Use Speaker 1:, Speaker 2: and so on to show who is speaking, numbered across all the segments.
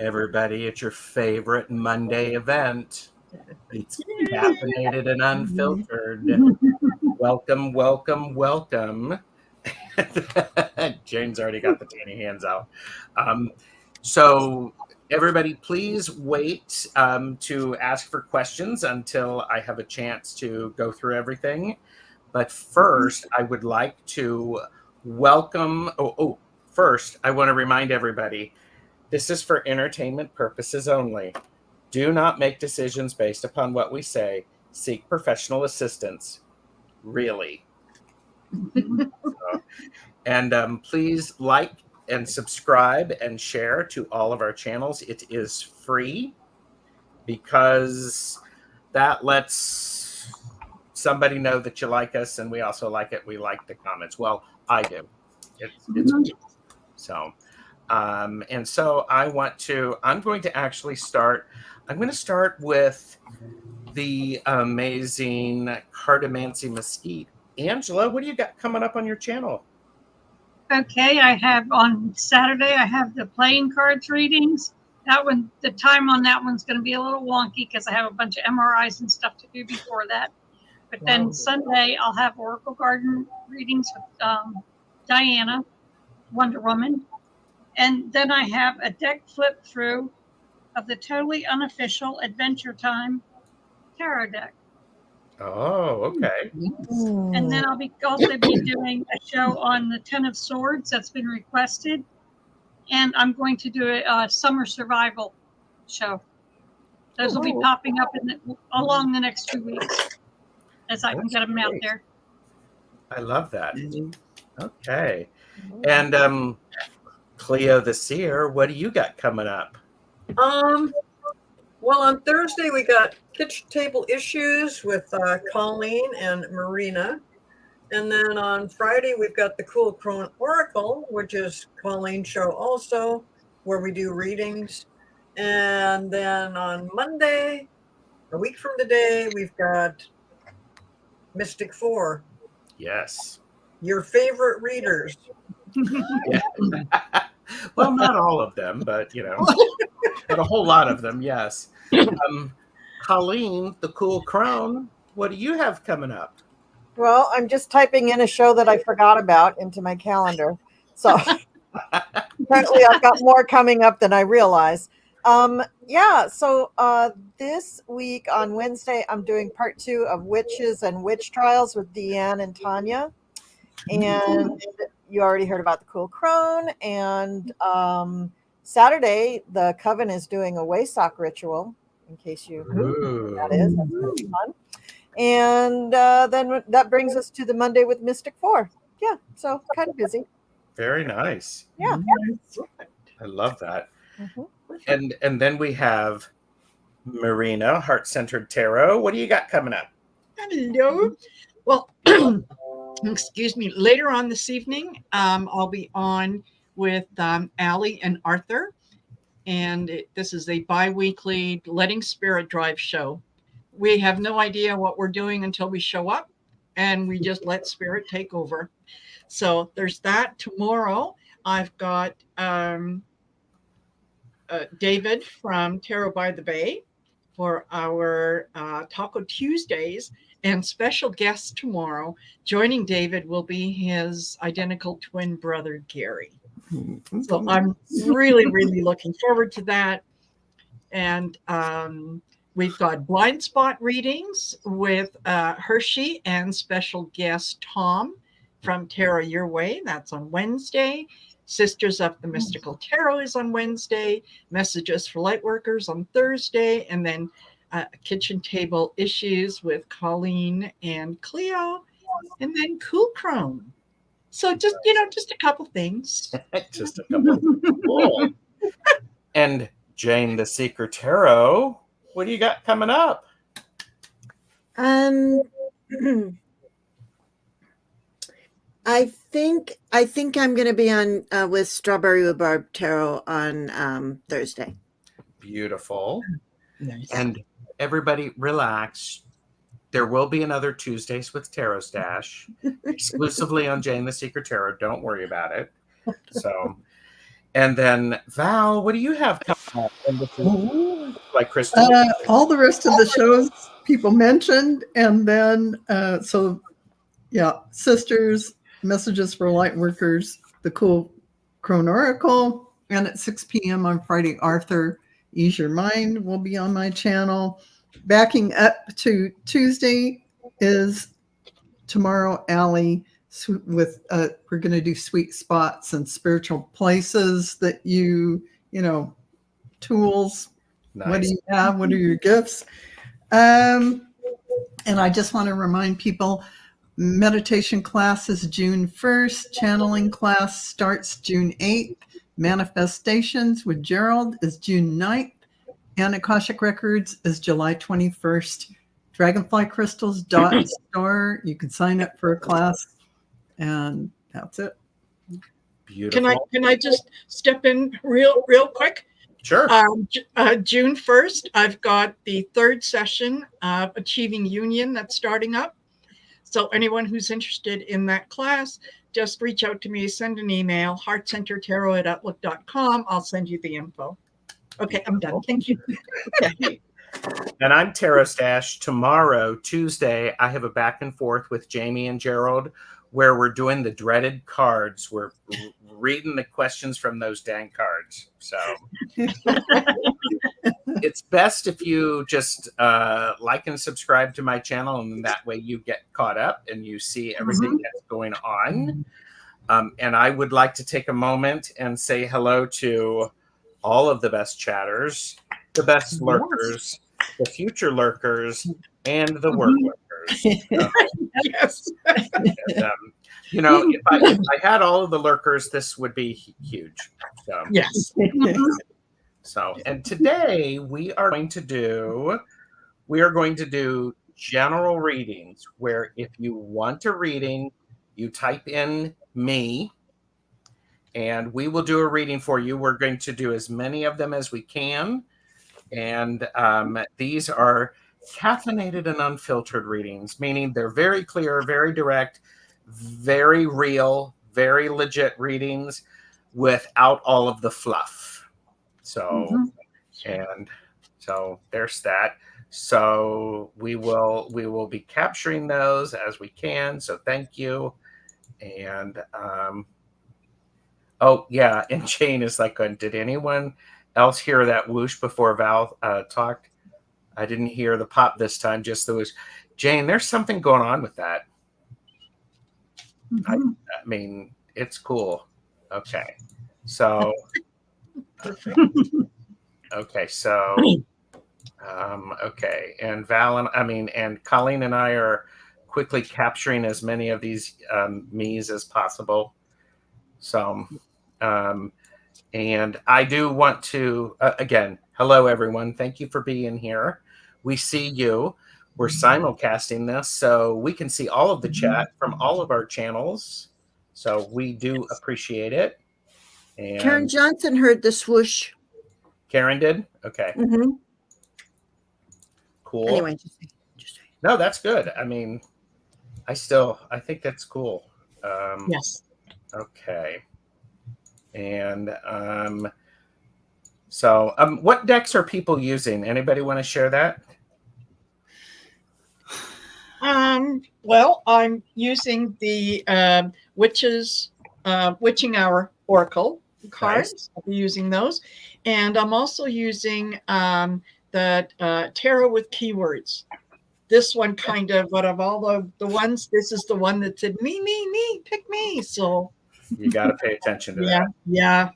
Speaker 1: Everybody, it's your favorite Monday event. It's caffeinated and unfiltered. Welcome, welcome, welcome. Jane's already got the tiny hands out. So everybody, please wait to ask for questions until I have a chance to go through everything. But first, I would like to welcome. First, I want to remind everybody, this is for entertainment purposes only. Do not make decisions based upon what we say. Seek professional assistance. Really. Please like and subscribe and share to all of our channels. It is free because that lets somebody know that you like us, and we also like it. We like the comments. Well, I do. It's free. So. I'm going to actually start. I'm going to start with the amazing Cartomancy Mesquite. Angela, what do you got coming up on your channel?
Speaker 2: Okay, I have on Saturday, I have the playing cards readings. That one, the time on that one's going to be a little wonky because I have a bunch of MRIs and stuff to do before that. But then Sunday, I'll have Oracle Garden readings with Diana, Wonder Woman. And then I have a deck flip through of the totally unofficial Adventure Time tarot deck.
Speaker 1: Oh, okay.
Speaker 2: And then I'll also be doing a show on the Ten of Swords that's been requested. And I'm going to do a summer survival show. Those will be popping up along the next 2 weeks as I can get them out there.
Speaker 1: I love that. Okay. And Cleo the Seer, what do you got coming up?
Speaker 3: Well, on Thursday we got Kitchen Table Issues with Colleen and Marina. And then on Friday we've got the Cool Crone Oracle, which is Colleen's show also, where we do readings. And then on Monday, a week from today, we've got Mystic 4.
Speaker 1: Yes.
Speaker 3: Your favorite readers.
Speaker 1: Well, not all of them, but but a whole lot of them, yes. Colleen, the Cool Crone, what do you have coming up?
Speaker 4: Well, I'm just typing in a show that I forgot about into my calendar. So apparently I've got more coming up than I realize. This week on Wednesday, I'm doing part 2 of Witches and Witch Trials with Deanne and Tanya. And you already heard about the Cool Crone. And Saturday, the Coven is doing a Waysock ritual, in case you know who that is. That's really fun. And then that brings us to the Monday with Mystic 4. Yeah, so kind of busy.
Speaker 1: Very nice.
Speaker 4: Yeah.
Speaker 1: I love that. And then we have Marina, Heart-Centered Tarot. What do you got coming up?
Speaker 5: Hello. Well, excuse me. Later on this evening, I'll be on with Allie and Arthur. And this is a bi-weekly Letting Spirit Drive show. We have no idea what we're doing until we show up, and we just let Spirit take over. So there's that. Tomorrow, I've got David from Tarot by the Bay for our Taco Tuesdays, and special guest tomorrow. Joining David will be his identical twin brother, Gary. So I'm really, really looking forward to that. And we've got blind spot readings with Hershey and special guest Tom from Tarot Your Way. That's on Wednesday. Sisters of the Mystical Tarot is on Wednesday. Messages for Lightworkers on Thursday. And then Kitchen Table Issues with Colleen and Cleo. And then Cool Crone. So just a couple things.
Speaker 1: Just a couple. Cool. And Jane the Seeker Tarot, what do you got coming up?
Speaker 6: I think I'm going to be on with Strawberry Rhubarb Tarot on Thursday.
Speaker 1: Beautiful.
Speaker 5: Nice.
Speaker 1: And everybody relax. There will be another Tuesdays with Tarot Stash exclusively on Jane the Seeker Tarot. Don't worry about it. So, and then Val, what do you have coming? And this is like Crystal.
Speaker 7: All the rest of the shows people mentioned, and then Sisters, Messages for Light Workers, the Cool Crone Oracle, and at 6 p.m. on Friday, Arthur, Ease Your Mind will be on my channel. Backing up to Tuesday is tomorrow, Allie, with we're going to do sweet spots and spiritual places that tools. Nice. What do you have? What are your gifts? And I just want to remind people, meditation class is June 1st. Channeling class starts June 8th. Manifestations with Gerald is June 9th. And Akashic Records is July 21st. Dragonflycrystals.store. You can sign up for a class. And that's it.
Speaker 1: Beautiful.
Speaker 5: Can I just step in real quick?
Speaker 1: Sure.
Speaker 5: June 1st, I've got the third session of Achieving Union that's starting up. So anyone who's interested in that class, just reach out to me, send an email, heartcentertarot@outlook.com. I'll send you the info. Okay, I'm done. Thank you.
Speaker 1: Okay. And I'm Tarot Stash. Tomorrow, Tuesday, I have a back and forth with Jamie and Gerald where we're doing the dreaded cards. We're reading the questions from those dang cards. So it's best if you just like and subscribe to my channel, and that way you get caught up and you see everything that's going on. And I would like to take a moment and say hello to all of the best chatters, the best lurkers, the future lurkers, and the work lurkers.
Speaker 5: Yes.
Speaker 1: And, if I had all of the lurkers, this would be huge. So,
Speaker 5: yes.
Speaker 1: So, and today we are going to do general readings where if you want a reading, you type in me and we will do a reading for you. We're going to do as many of them as we can. And these are caffeinated and unfiltered readings, meaning they're very clear, very direct, very real, very legit readings without all of the fluff. So, and so there's that. So we will be capturing those as we can. So thank you. And oh yeah, and Jane is like, did anyone else hear that whoosh before Val talked? I didn't hear the pop this time, just the whoosh. Jane, there's something going on with that. I mean, it's cool. Okay. So perfect. Okay, so okay. And Val and Colleen and I are quickly capturing as many of these me's as possible. So and I do want to again, hello everyone. Thank you for being here. We see you. We're simulcasting this, so we can see all of the chat from all of our channels. So we do appreciate it. And
Speaker 6: Karen Johnson heard the swoosh.
Speaker 1: Karen did? Okay. Cool.
Speaker 6: Anyway, just
Speaker 1: no, that's good. I mean, I think that's cool.
Speaker 5: Yes.
Speaker 1: Okay. And so what decks are people using? Anybody want to share that?
Speaker 5: Well, I'm using the Witching Hour Oracle cards. Nice. I'll be using those. And I'm also using the Tarot with Keywords. This one kind of, out of all the ones, this is the one that said, me, pick me. So
Speaker 1: you got to pay attention to that.
Speaker 5: Yeah.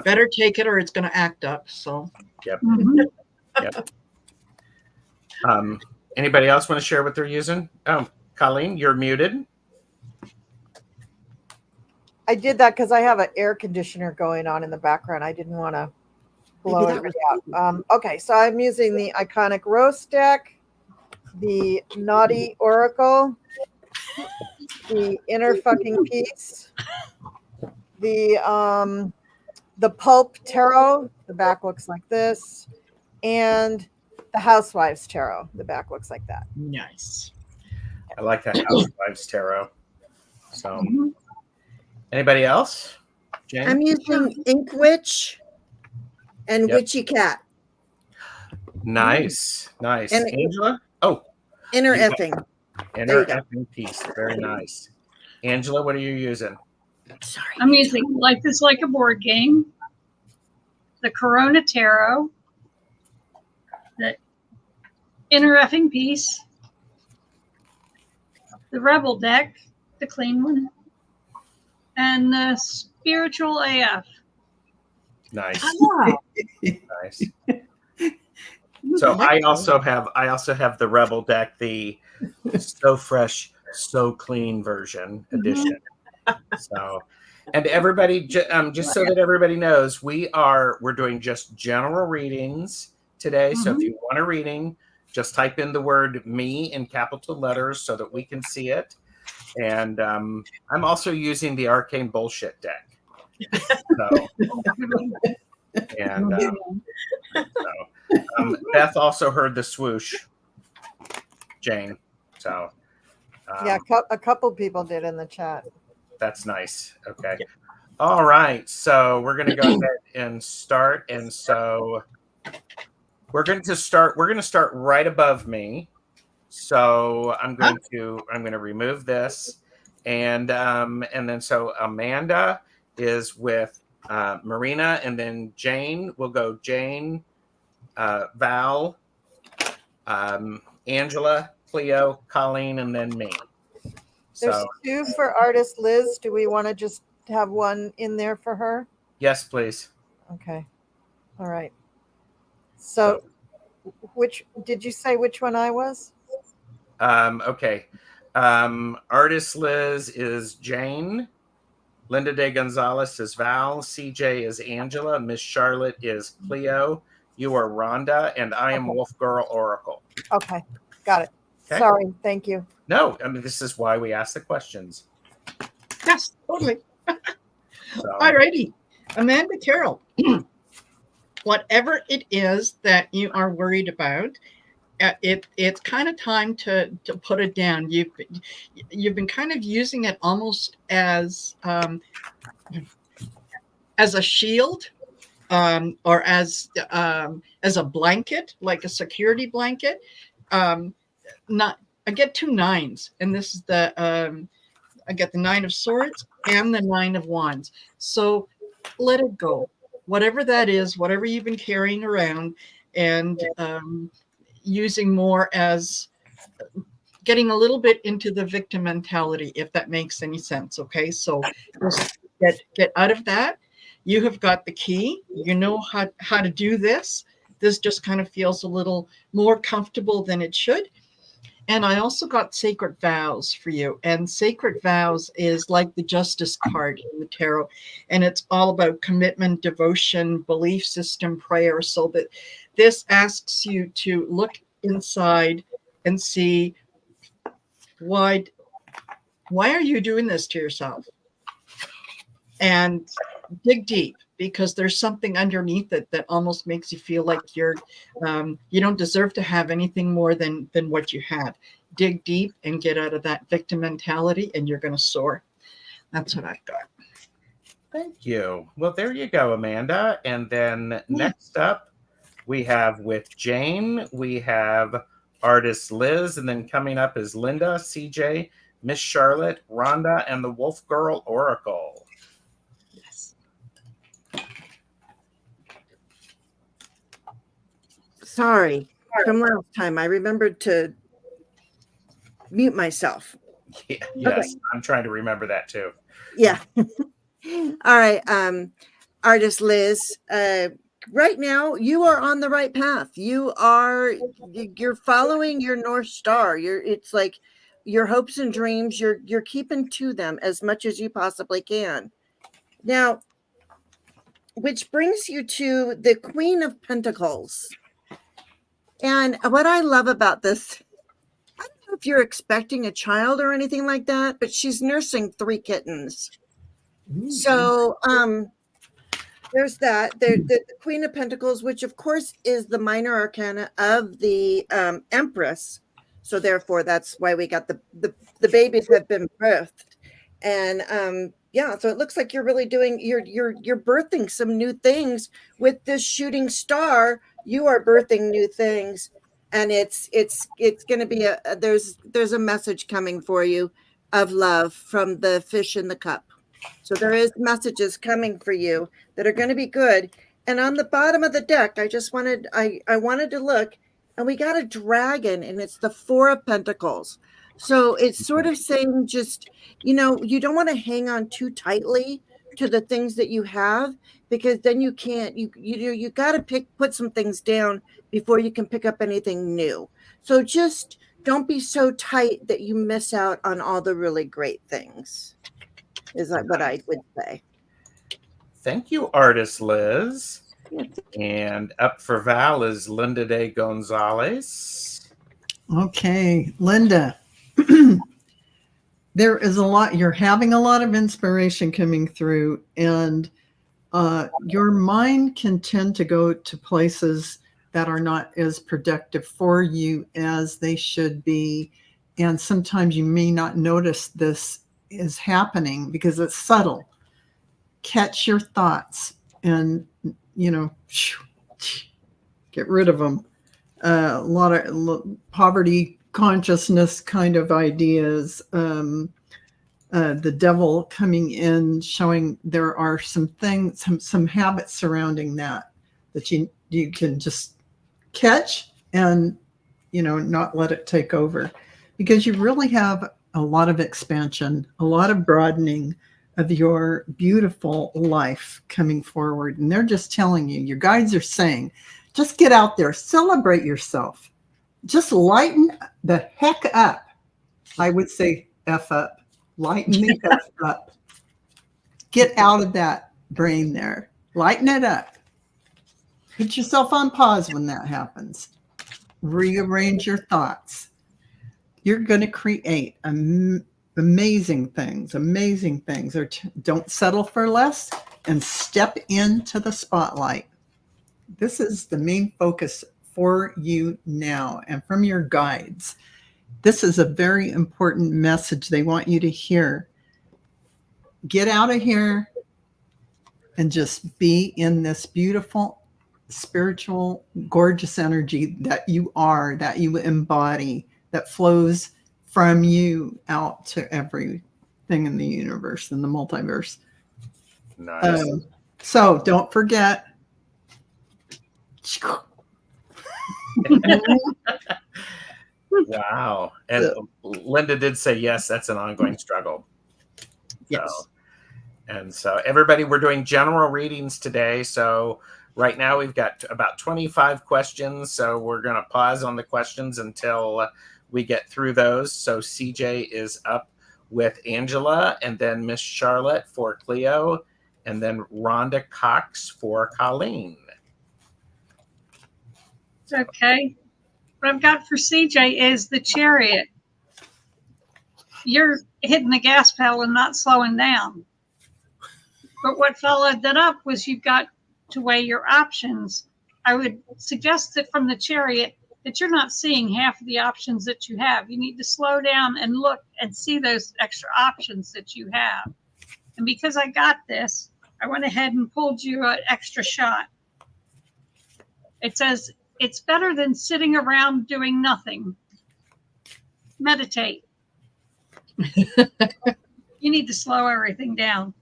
Speaker 5: Better take it or it's going to act up. So,
Speaker 1: yep. Yep. Anybody else want to share what they're using? Oh, Colleen, you're muted.
Speaker 4: I did that because I have an air conditioner going on in the background. I didn't want to blow it out. Okay, so I'm using the Iconic Roast deck, the Naughty Oracle, the Inner Fucking Peace, the Pulp Tarot. The back looks like this, and the Housewives Tarot. The back looks like that.
Speaker 5: Nice.
Speaker 1: I like that Housewives Tarot. So, anybody else? Jen?
Speaker 6: I'm using Ink Witch and
Speaker 1: Yep.
Speaker 6: witchy cat.
Speaker 1: Nice.
Speaker 6: And-
Speaker 1: Angela? Oh,
Speaker 6: Inner
Speaker 1: you got-
Speaker 6: effing.
Speaker 1: inner
Speaker 6: you go.
Speaker 1: effing piece. Very nice. Angela, what are you using?
Speaker 6: Sorry.
Speaker 2: I'm using Life is Like a Board Game, the Corona Tarot, the Inner Effing Piece, the Rebel deck, the clean one, and the Spiritual AF.
Speaker 1: Nice.
Speaker 5: Ah,
Speaker 1: Nice. So I also have the Rebel deck, the So Fresh, So Clean version edition. So, and everybody, just so that everybody knows, we're doing just general readings today. So if you want a reading, just type in the word "me" in capital letters so that we can see it. And I'm also using the Arcane Bullshit deck. So, and Beth also heard the swoosh, Jane. So
Speaker 4: Yeah, a couple people did in the chat.
Speaker 1: that's nice. Okay. All right. So we're going to go ahead and start. And so we're going to start right above me. So I'm going to remove this. And then so Amanda is with Marina, and then Jane will go Jane, Val, Angela, Cleo, Colleen, and then me.
Speaker 4: There's
Speaker 1: So
Speaker 4: 2 for artist Liz. Do we want to just have one in there for her?
Speaker 1: yes, please.
Speaker 4: Okay. All right. So which did you say which one I was?
Speaker 1: Okay. Artist Liz is Jane. Linda De Gonzalez is Val. CJ is Angela. Miss Charlotte is Cleo. You are Rhonda, and I am Wolf Girl Oracle.
Speaker 4: Okay. Got it.
Speaker 1: Okay.
Speaker 4: Sorry. Thank you.
Speaker 1: No, I mean, this is why we ask the questions.
Speaker 5: yes, totally.
Speaker 1: So,
Speaker 5: All righty. Amanda Carroll, whatever it is that you are worried about, it's kind of time to put it down. You've been kind of using it almost as a shield, or as a blanket, like a security blanket. I get 2 9s, and this is I get the 9 of Swords and the 9 of Wands. So let it go, whatever that is, whatever you've been carrying around, and using more as getting a little bit into the victim mentality, if that makes any sense. Okay, so just get out of that. You have got the key. You know how to do this. This just kind of feels a little more comfortable than it should. And I also got Sacred Vows for you. And Sacred Vows is like the Justice card in the tarot. And it's all about commitment, devotion, belief system, prayer. So that this asks you to look inside and see, why are you doing this to yourself? And dig deep, because there's something underneath it that almost makes you feel like you don't deserve to have anything more than what you had. Dig deep and get out of that victim mentality, and you're going to soar. That's what I've got.
Speaker 1: thank you. Well, there you go, Amanda. And then next up, we have with Jane, we have artist Liz, and then coming up is Linda, CJ, Miss Charlotte, Rhonda, and the Wolf Girl Oracle.
Speaker 5: Yes.
Speaker 6: Sorry. From last time, I remembered to mute myself.
Speaker 1: Yeah, yes, I'm trying to remember that too.
Speaker 6: Yeah. All right. Artist Liz, right now you are on the right path. You're following your North Star. It's like your hopes and dreams, you're keeping to them as much as you possibly can. Now, which brings you to the Queen of Pentacles. And what I love about this, I don't know if you're expecting a child or anything like that, but she's nursing 3 kittens. So there's that. The Queen of Pentacles, which of course is the minor arcana of the Empress. So therefore, that's why we got the babies have been birthed. And Yeah, so it looks like you're really doing you're birthing some new things with this shooting star. You are birthing new things, and it's going to be there's a message coming for you of love from the fish in the cup. So there is messages coming for you that are going to be good. And on the bottom of the deck, I wanted to look, and we got a dragon, and it's the Four of Pentacles. So it's sort of saying just, you don't want to hang on too tightly to the things that you have, because then you can't, you got to put some things down before you can pick up anything new. So just don't be so tight that you miss out on all the really great things, is what I would say.
Speaker 1: Thank you, Artist Liz. And up for Val is Linda de Gonzalez.
Speaker 7: Okay, Linda. There is a lot, you're having a lot of inspiration coming through, and your mind can tend to go to places that are not as productive for you as they should be. And sometimes you may not notice this is happening because it's subtle. Catch your thoughts and, get rid of them. A lot of poverty consciousness kind of ideas. The devil coming in, showing there are some things, some habits surrounding that you can just catch and, not let it take over, because you really have a lot of expansion, a lot of broadening of your beautiful life coming forward. And they're just telling you, your guides are saying, just get out there, celebrate yourself, just lighten the heck up. I would say F up, lighten the F up. Get out of that brain there, lighten it up. Put yourself on pause when that happens. Rearrange your thoughts. You're going to create amazing things. Or don't settle for less and step into the spotlight. This is the main focus for you now and from your guides. This is a very important message they want you to hear. Get out of here and just be in this beautiful, spiritual, gorgeous energy that you are, that you embody, that flows from you out to everything in the universe, in the multiverse.
Speaker 1: Nice.
Speaker 7: So don't forget.
Speaker 1: Wow. And Linda did say, yes, that's an ongoing struggle.
Speaker 7: Yes.
Speaker 1: So everybody, we're doing general readings today. So right now we've got about 25 questions. So we're going to pause on the questions until we get through those. So CJ is up with Angela, and then Miss Charlotte for Cleo, and then Rhonda Cox for Colleen.
Speaker 2: Okay. What I've got for CJ is the Chariot. You're hitting the gas pedal and not slowing down. But what followed that up was you've got to weigh your options. I would suggest that from the Chariot that you're not seeing half of the options that you have. You need to slow down and look and see those extra options that you have. And because I got this, I went ahead and pulled you an extra shot. It says, it's better than sitting around doing nothing. Meditate. You need to slow everything down.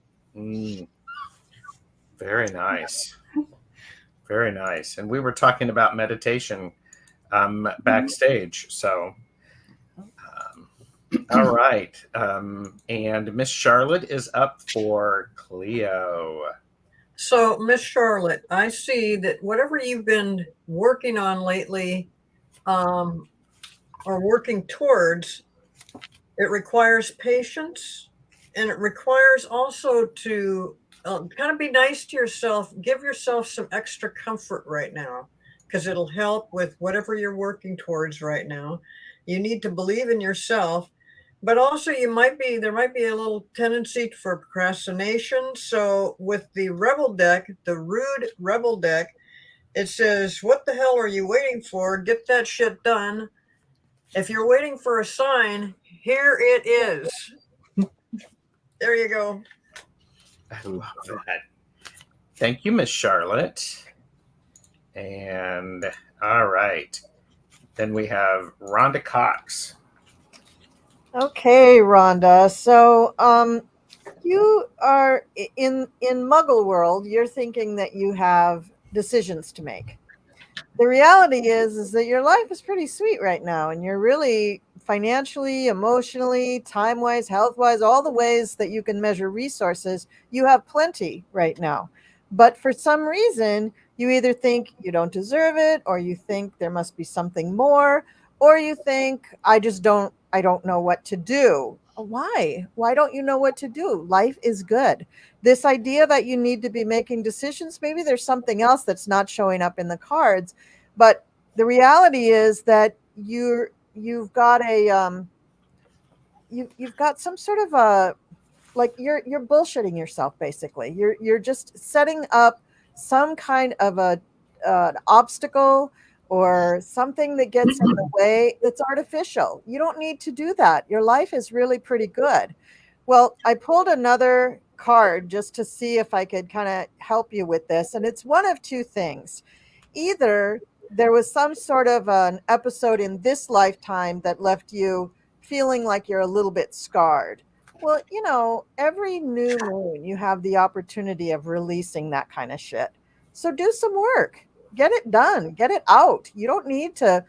Speaker 1: Very nice. Very nice. And we were talking about meditation backstage. So, all right. And Miss Charlotte is up for Cleo.
Speaker 3: So, Miss Charlotte, I see that whatever you've been working on lately, or working towards, it requires patience, and it requires also to kind of be nice to yourself. Give yourself some extra comfort right now, because it'll help with whatever you're working towards right now. You need to believe in yourself. But also there might be a little tendency for procrastination. So with the Rebel deck, the Rude Rebel deck, it says, what the hell are you waiting for? Get that shit done. If you're waiting for a sign, here it is. There you go.
Speaker 1: I love that. Thank you, Miss Charlotte. And all right. Then we have Rhonda Cox.
Speaker 4: Okay, Rhonda. So, you are in Muggle world. You're thinking that you have decisions to make. The reality is that your life is pretty sweet right now, and you're really financially, emotionally, time wise, health wise, all the ways that you can measure resources. You have plenty right now, but for some reason, you either think you don't deserve it, or you think there must be something more, or you think I don't know what to do. Why don't you know what to do? Life is good. This idea that you need to be making decisions, maybe there's something else that's not showing up in the cards, but the reality is that you've got you've got some sort of a, like, you're bullshitting yourself. Basically, you're just setting up some kind of a obstacle or something that gets in the way that's artificial. You don't need to do that. Your life is really pretty good. Well, I pulled another card just to see if I could kind of help you with this, and it's one of two things. Either there was some sort of an episode in this lifetime that left you feeling like you're a little bit scarred. Well, every new moon you have the opportunity of releasing that kind of shit. So do some work. Get it done. Get it out. You don't need to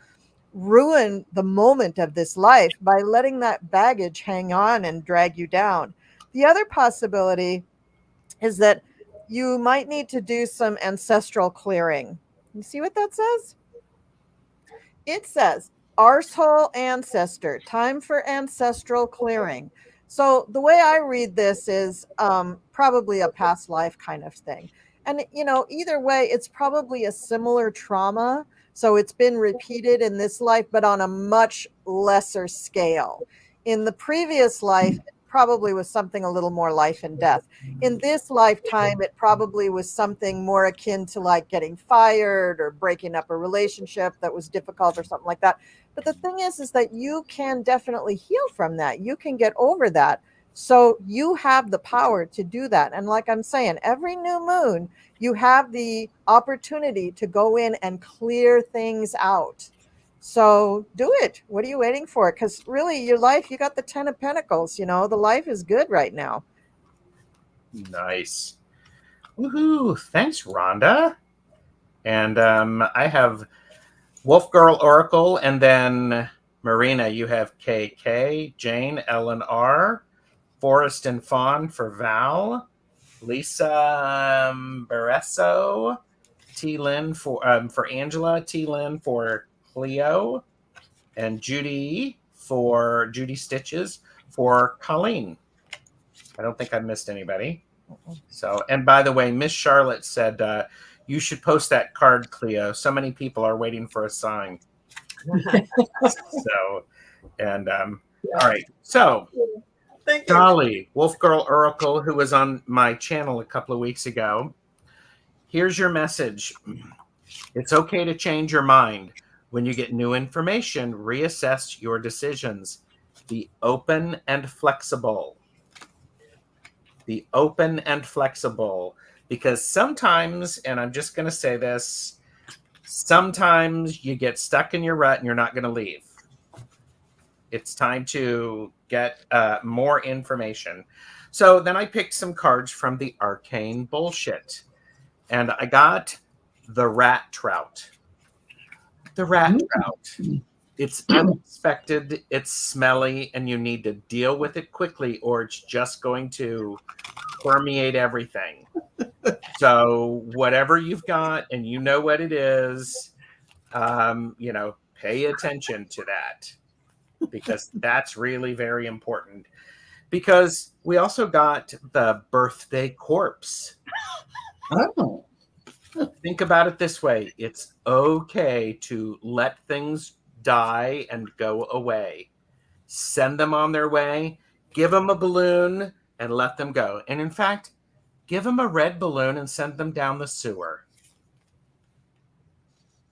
Speaker 4: ruin the moment of this life by letting that baggage hang on and drag you down. The other possibility is that you might need to do some ancestral clearing. You see what that says? It says arsehole ancestor, time for ancestral clearing. So the way I read this is probably a past life kind of thing. And, either way, it's probably a similar trauma. So it's been repeated in this life, but on a much lesser scale. In the previous life, it probably was something a little more life and death. In this lifetime, it probably was something more akin to like getting fired or breaking up a relationship that was difficult or something like that. But the thing is that you can definitely heal from that. You can get over that. So you have the power to do that. And like I'm saying, every new moon, you have the opportunity to go in and clear things out. So do it. What are you waiting for? Because really, your life, you got the 10 of Pentacles. The life is good right now.
Speaker 1: Nice. Woohoo. Thanks, Rhonda. And I have Wolf Girl Oracle, and then Marina, you have KK, Jane, Ellen R, Forrest and Fawn for Val, Lisa Baresso, T. Lynn for Angela, T. Lynn for Cleo, and Judy Stitches for Colleen. I don't think I missed anybody. So, and by the way, Miss Charlotte said you should post that card, Cleo. So many people are waiting for a sign. So, and all right. So, Dolly, Wolf Girl Oracle, who was on my channel a couple of weeks ago, here's your message. It's okay to change your mind. When you get new information, reassess your decisions. Be open and flexible. Be open and flexible. Because sometimes, and I'm just going to say this, sometimes you get stuck in your rut and you're not going to leave. It's time to get more information. So then I picked some cards from the Arcane Bullshit. And I got the Rat Trout. The Rat Trout. It's unexpected, it's smelly, and you need to deal with it quickly or it's just going to permeate everything. So whatever you've got and you know what it is, pay attention to that, because that's really very important. Because we also got the birthday corpse.
Speaker 7: Oh.
Speaker 1: Think about it this way. It's okay to let things die and go away. Send them on their way. Give them a balloon and let them go. And in fact, give them a red balloon and send them down the sewer.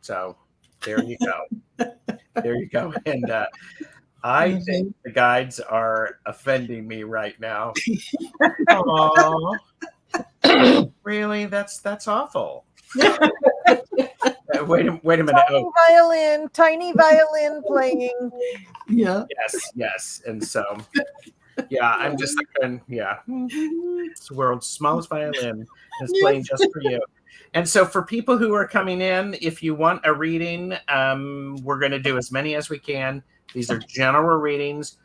Speaker 1: So there you go. There you go. And I think the guides are offending me right now. Aww. Really? That's awful. Wait a minute.
Speaker 4: Tiny violin playing.
Speaker 7: Yeah.
Speaker 1: Yes. And so, yeah, I'm just thinking, yeah, it's the world's smallest violin. And it's playing just for you. And so for people who are coming in, if you want a reading, we're going to do as many as we can. These are general readings.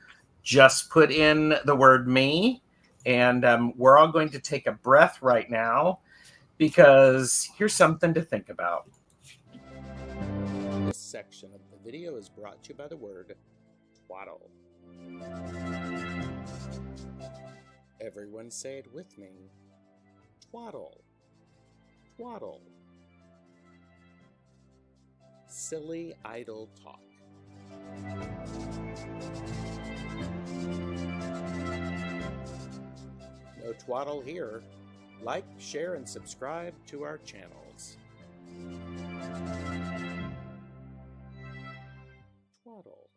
Speaker 1: Just put in the word me. And we're all going to take a breath right now, because here's something to think about. This section of the video is brought to you by the word twaddle. Everyone say it with me. Twaddle. Twaddle. Silly, idle talk. No twaddle here. Like, share, and subscribe to our channels. Twaddle.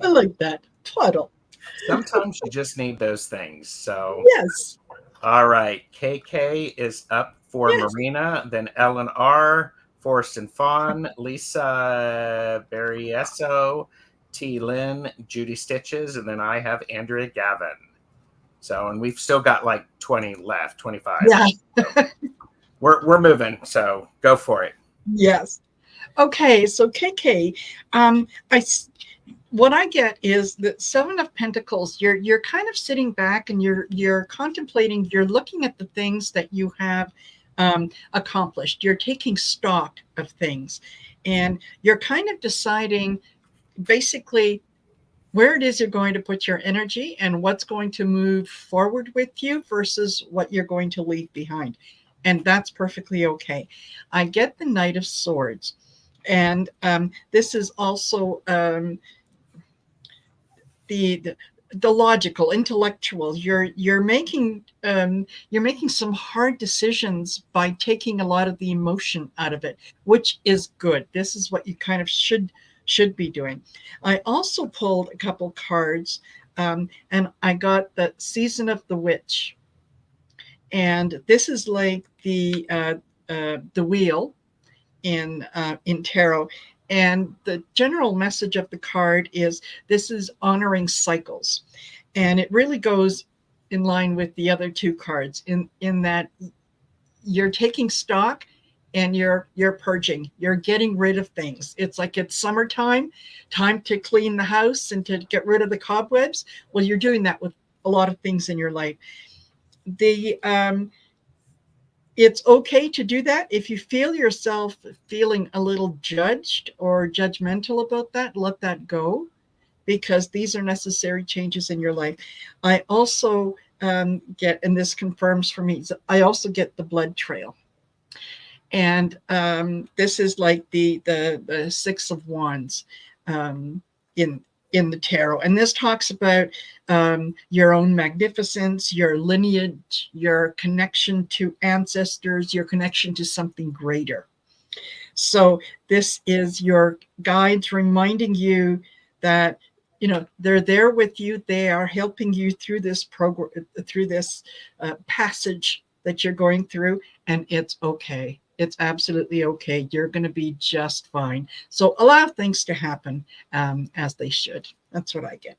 Speaker 5: I like that. Twaddle.
Speaker 1: Sometimes you just need those things. So,
Speaker 5: Yes.
Speaker 1: all right. KK is up for Marina, then Ellen R., Forrest and Fawn, Lisa Barrieso, T. Lynn, Judy Stitches, and then I have Andrea Gavin. So, and we've still got like 20 left, 25.
Speaker 5: Yeah.
Speaker 1: So we're moving. So go for it.
Speaker 5: Yes. Okay. So KK, what I get is that Seven of Pentacles. You're kind of sitting back and you're contemplating. You're looking at the things that you have accomplished. You're taking stock of things, and you're kind of deciding basically where it is you're going to put your energy and what's going to move forward with you versus what you're going to leave behind. And that's perfectly okay. I get the Knight of Swords. And this is also the logical, intellectual. You're making some hard decisions by taking a lot of the emotion out of it, which is good. This is what you kind of should be doing. I also pulled a couple cards, and I got the Season of the Witch, and this is like the wheel in tarot. And the general message of the card is this is honoring cycles. And it really goes in line with the other two cards in that you're taking stock and you're purging. You're getting rid of things. It's like it's summertime, time to clean the house and to get rid of the cobwebs. Well, you're doing that with a lot of things in your life. It's okay to do that. If you feel yourself feeling a little judged or judgmental about that, let that go, because these are necessary changes in your life. I also get, and this confirms for me, I also get the blood trail. And this is like the Six of Wands in the tarot. And this talks about your own magnificence, your lineage, your connection to ancestors, your connection to something greater. So this is your guides reminding you that, you know, they're there with you. They are helping you through this program, through this passage that you're going through, and it's okay. It's absolutely okay. You're going to be just fine. So allow things to happen as they should. That's what I get.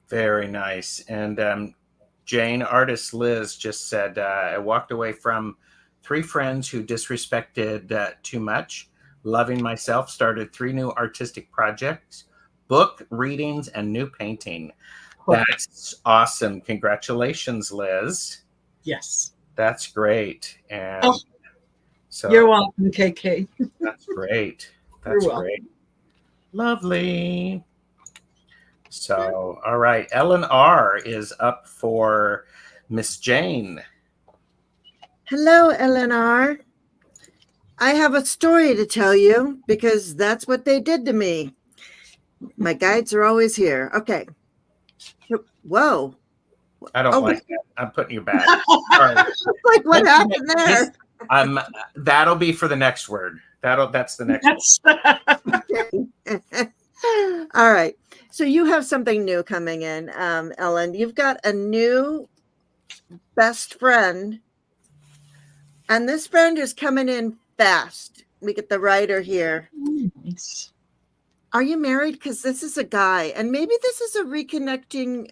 Speaker 1: Very nice. And Jane, artist Liz just said, I walked away from 3 friends who disrespected too much. Loving myself, started 3 new artistic projects, book readings, and new painting. That's awesome. Congratulations, Liz.
Speaker 5: Yes.
Speaker 1: That's great. And so
Speaker 5: you're welcome, KK.
Speaker 1: That's great. That's great. Lovely. So, all right. Ellen R. is up for Miss Jane.
Speaker 6: Hello, Ellen R. I have a story to tell you because that's what they did to me. My guides are always here. Okay. Whoa.
Speaker 1: I don't like that. I'm putting you back. Sorry.
Speaker 6: Like what happened there?
Speaker 1: That'll be for the next word. That's the next one.
Speaker 6: All right. So you have something new coming in, Ellen. You've got a new best friend, and this friend is coming in fast. We get the writer here.
Speaker 5: Nice.
Speaker 6: Are you married? Because this is a guy, and maybe this is a reconnecting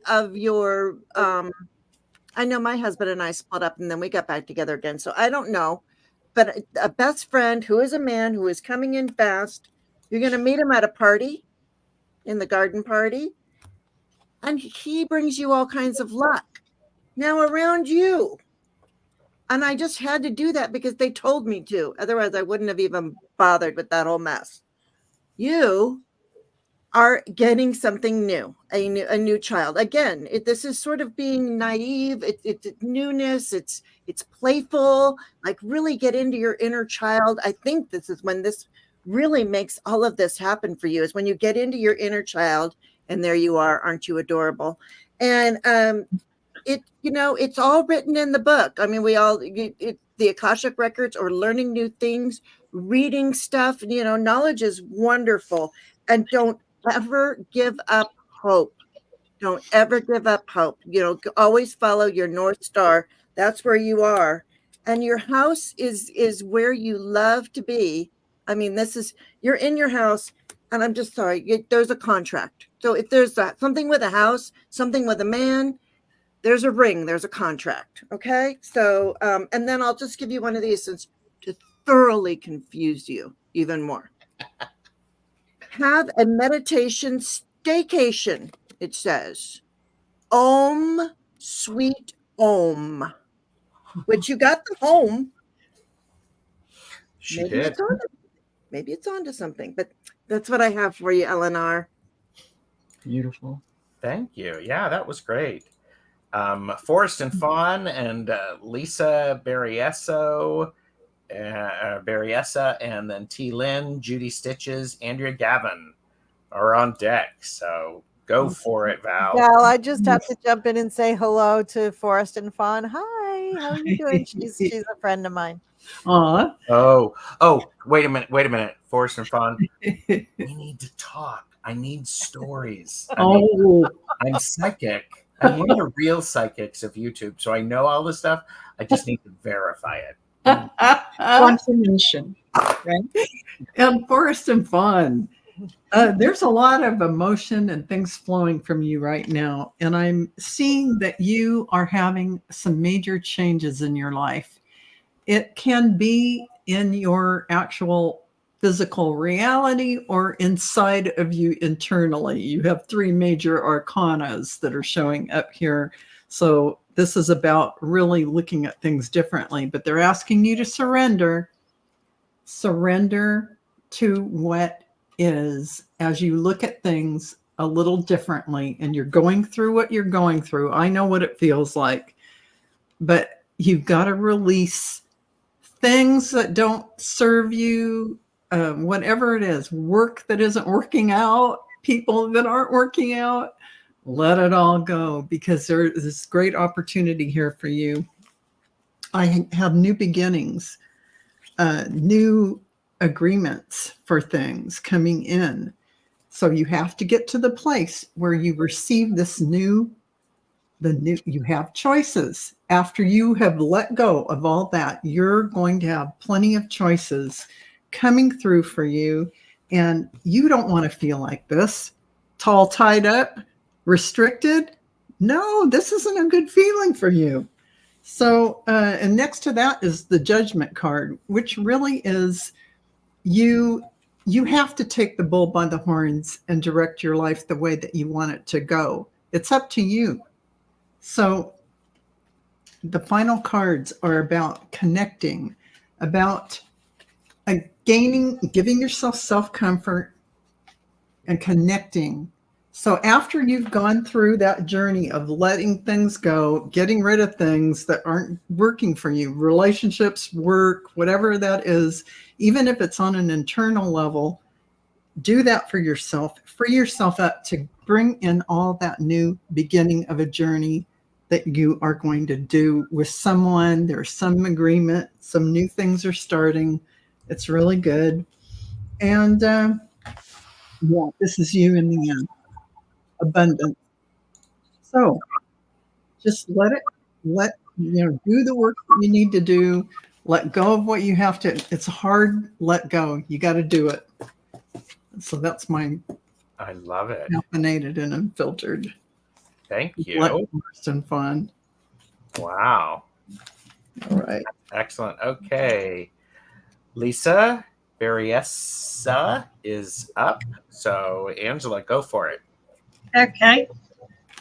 Speaker 6: of your. I know my husband and I split up, and then we got back together again. So I don't know, but a best friend who is a man who is coming in fast. You're going to meet him at a party, in the garden party, and he brings you all kinds of luck. Now around you. And I just had to do that because they told me to. Otherwise, I wouldn't have even bothered with that whole mess. You are getting something new, a new child. Again, this is sort of being naive. It's newness. It's playful. Like really get into your inner child. I think this is when this really makes all of this happen for you. Is when you get into your inner child, and there you are. Aren't you adorable? And it's all written in the book. I mean, the Akashic records, or learning new things, reading stuff, knowledge is wonderful. And don't ever give up hope. Don't ever give up hope. Always follow your North Star. That's where you are. And your house is where you love to be. I mean, you're in your house, and I'm just sorry, there's a contract. So if there's something with a house, something with a man, there's a ring, there's a contract. Okay. So, and then I'll just give you one of these to thoroughly confuse you even more. Have a meditation staycation, it says. Om, sweet Om. Which you got the home.
Speaker 1: She did.
Speaker 6: Maybe it's on to something, but that's what I have for you, Eleanor.
Speaker 5: Beautiful.
Speaker 1: Thank you. Yeah, that was great. Forrest and Fawn and Lisa Berriesa, and then T. Lynn, Judy Stitches, Andrea Gavin are on deck. So go for it, Val.
Speaker 4: Val, I just have to jump in and say hello to Forrest and Fawn. Hi, how are you doing? She's a friend of mine.
Speaker 7: Aw.
Speaker 1: Oh, wait a minute. Forrest and Fawn, we need to talk. I need stories. I'm psychic. I'm one of the real psychics of YouTube, so I know all this stuff. I just need to verify it.
Speaker 5: Confirmation, right?
Speaker 7: And Forrest and Fawn, there's a lot of emotion and things flowing from you right now. And I'm seeing that you are having some major changes in your life. It can be in your actual physical reality or inside of you internally. You have 3 major arcanas that are showing up here. So this is about really looking at things differently, but they're asking you to surrender to what is as you look at things a little differently, and you're going through what you're going through. I know what it feels like, but you've got to release things that don't serve you, whatever it is, work that isn't working out, people that aren't working out, let it all go, because there's this great opportunity here for you. I have new beginnings, new agreements for things coming in. So you have to get to the place where you receive this you have choices. After you have let go of all that, you're going to have plenty of choices coming through for you. And you don't want to feel like this, tall, tied up, restricted. No, this isn't a good feeling for you. So, and next to that is the Judgment card, which really is you have to take the bull by the horns and direct your life the way that you want it to go. It's up to you. So the final cards are about connecting, about giving yourself self-comfort and connecting. So after you've gone through that journey of letting things go, getting rid of things that aren't working for you, relationships, work, whatever that is, even if it's on an internal level, do that for yourself. Free yourself up to bring in all that new beginning of a journey that you are going to do with someone. There's some agreement, some new things are starting. It's really good. And Yeah, this is you in the end. Abundance. So just do the work you need to do. Let go of what you have to. It's hard. Let go. You got to do it. So that's my
Speaker 1: I love it.
Speaker 7: caffeinated and unfiltered.
Speaker 1: Thank
Speaker 7: Let
Speaker 1: you.
Speaker 7: and fun.
Speaker 1: Wow.
Speaker 7: All right.
Speaker 1: Excellent. Okay. Lisa Berriesa is up. So, Angela, go for it.
Speaker 2: Okay.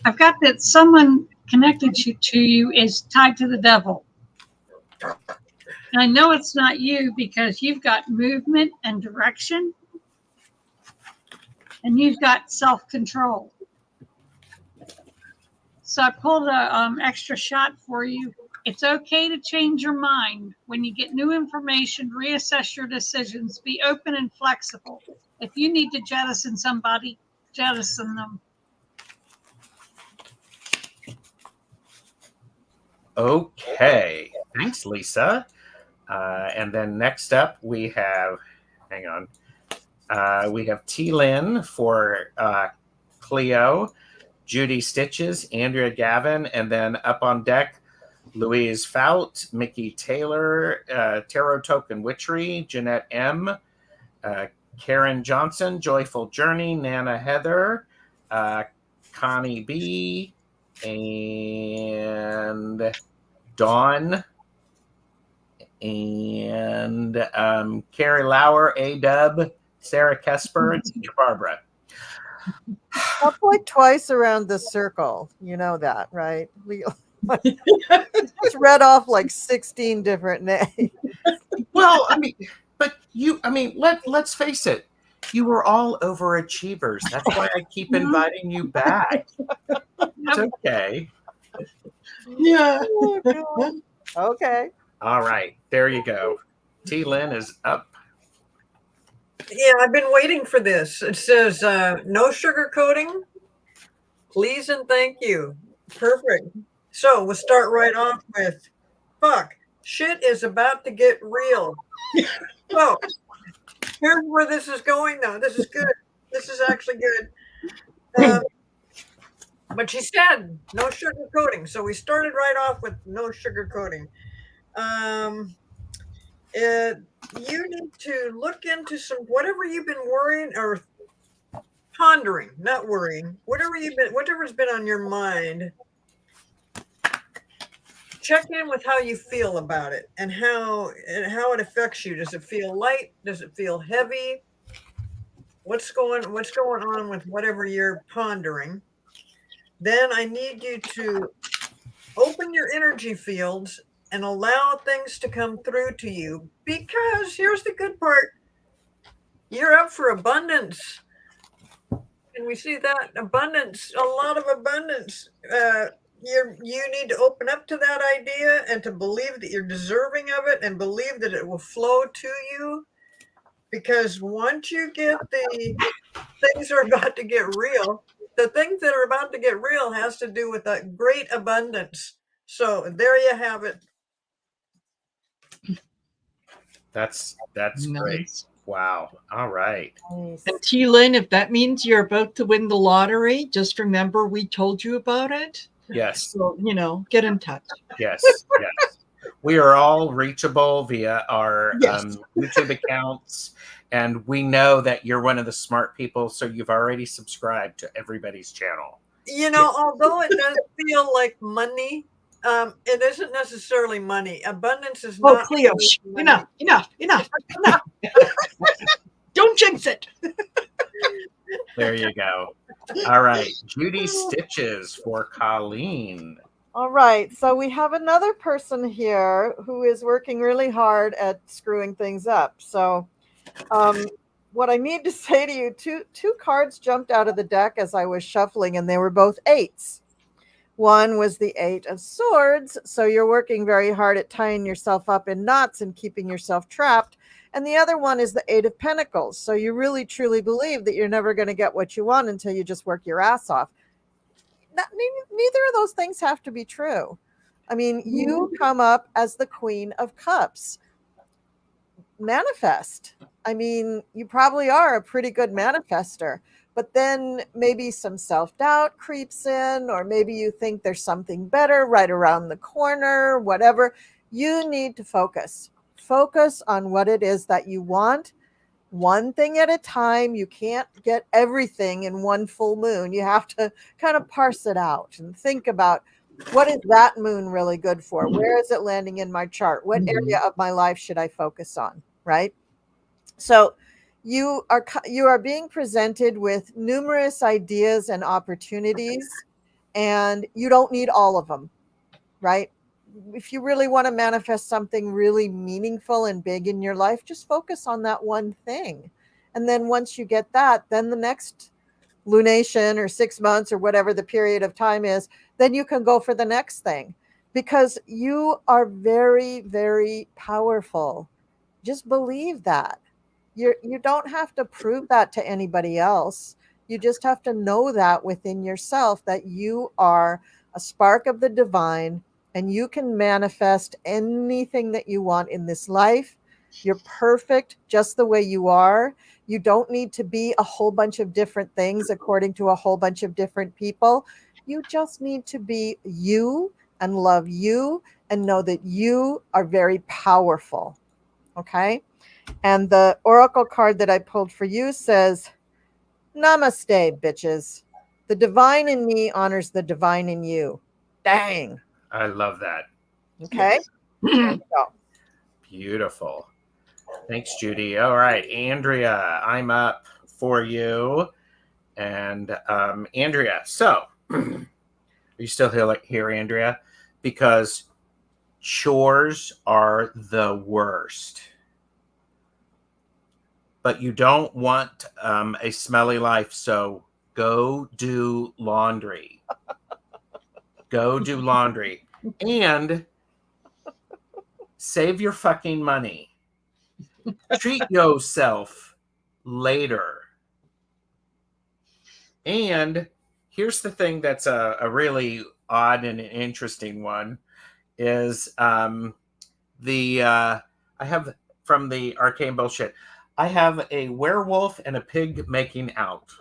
Speaker 2: I've got that someone connected to you is tied to the devil. And I know it's not you because you've got movement and direction, and you've got self-control. So I pulled a extra shot for you. It's okay to change your mind. When you get new information, reassess your decisions. Be open and flexible. If you need to jettison somebody, jettison them.
Speaker 1: Okay. Thanks, Lisa. And then next up, we have, hang on, we have T. Lynn for Cleo, Judy Stitches, Andrea Gavin, and then up on deck, Louise Fout, Mickey Taylor, Tarot Token Witchery, Jeanette M., Karen Johnson, Joyful Journey, Nana Heather, Connie B., and Dawn, and Carrie Lauer, A-Dub, Sarah Kesper, and Teacher Barbara.
Speaker 4: I'll play twice around the circle. You know that, right? We just read off like 16 different names.
Speaker 1: Well, let's face it. You were all overachievers. That's why I keep inviting you back. It's okay.
Speaker 5: Yeah.
Speaker 4: Oh, God. Okay.
Speaker 1: All right. There you go. T. Lynn is up.
Speaker 3: Yeah, I've been waiting for this. It says no sugar coating. Please and thank you. Perfect. So we'll start right off with fuck. Shit is about to get real. So here's where this is going though. This is good. This is actually good. But she said no sugar coating. So we started right off with no sugar coating. You need to look into whatever you've been worrying or pondering, not worrying, whatever's been on your mind. Check in with how you feel about it and how it affects you. Does it feel light? Does it feel heavy? What's going on with whatever you're pondering? Then I need you to open your energy fields and allow things to come through to you, because here's the good part. You're up for abundance. And we see that abundance, a lot of abundance. You need to open up to that idea and to believe that you're deserving of it and believe that it will flow to you. Because once you get things are about to get real, the things that are about to get real has to do with that great abundance. So there you have it.
Speaker 1: That's
Speaker 5: Nice.
Speaker 1: great. Wow. All right.
Speaker 4: Nice.
Speaker 5: And T. Lynn, if that means you're about to win the lottery, just remember we told you about it.
Speaker 1: Yes.
Speaker 5: So, get in touch.
Speaker 1: Yes. Yes. We are all reachable via our
Speaker 5: Yes.
Speaker 1: YouTube accounts. And we know that you're one of the smart people, so you've already subscribed to everybody's channel.
Speaker 3: Although it does feel like money, it isn't necessarily money. Abundance is not.
Speaker 5: Cleo, enough. Don't jinx it.
Speaker 1: There you go. All right. Judy Stitches for Colleen.
Speaker 4: All right. So we have another person here who is working really hard at screwing things up. So what I need to say to you, two cards jumped out of the deck as I was shuffling, and they were both eights. One was the Eight of Swords. So you're working very hard at tying yourself up in knots and keeping yourself trapped. And the other one is the Eight of Pentacles. So you really, truly believe that you're never going to get what you want until you just work your ass off. Neither of those things have to be true. I mean, you come up as the Queen of Cups. Manifest. I mean, you probably are a pretty good manifester, but then maybe some self-doubt creeps in, or maybe you think there's something better right around the corner, whatever. You need to focus. Focus on what it is that you want, one thing at a time. You can't get everything in one full moon. You have to kind of parse it out and think about, what is that moon really good for? Where is it landing in my chart? What area of my life should I focus on? Right? So you are being presented with numerous ideas and opportunities, and you don't need all of them, right? If you really want to manifest something really meaningful and big in your life, just focus on that one thing. And then once you get that, then the next lunation or 6 months or whatever the period of time is, then you can go for the next thing, because you are very, very powerful. Just believe that. You don't have to prove that to anybody else. You just have to know that within yourself, that you are a spark of the divine, and you can manifest anything that you want in this life. You're perfect just the way you are. You don't need to be a whole bunch of different things according to a whole bunch of different people. You just need to be you and love you and know that you are very powerful. Okay? And the oracle card that I pulled for you says, Namaste, bitches. The divine in me honors the divine in you. Dang.
Speaker 1: I love that.
Speaker 4: Okay. There you go.
Speaker 1: Beautiful. Thanks, Judy. All right, Andrea, I'm up for you. And Andrea, so are you still here, Andrea? Because chores are the worst. But you don't want a smelly life, so go do laundry. Go do laundry. And save your fucking money. Treat yourself later. And here's the thing that's a really odd and interesting one is I have from the Arcane Bullshit, I have a werewolf and a pig making out.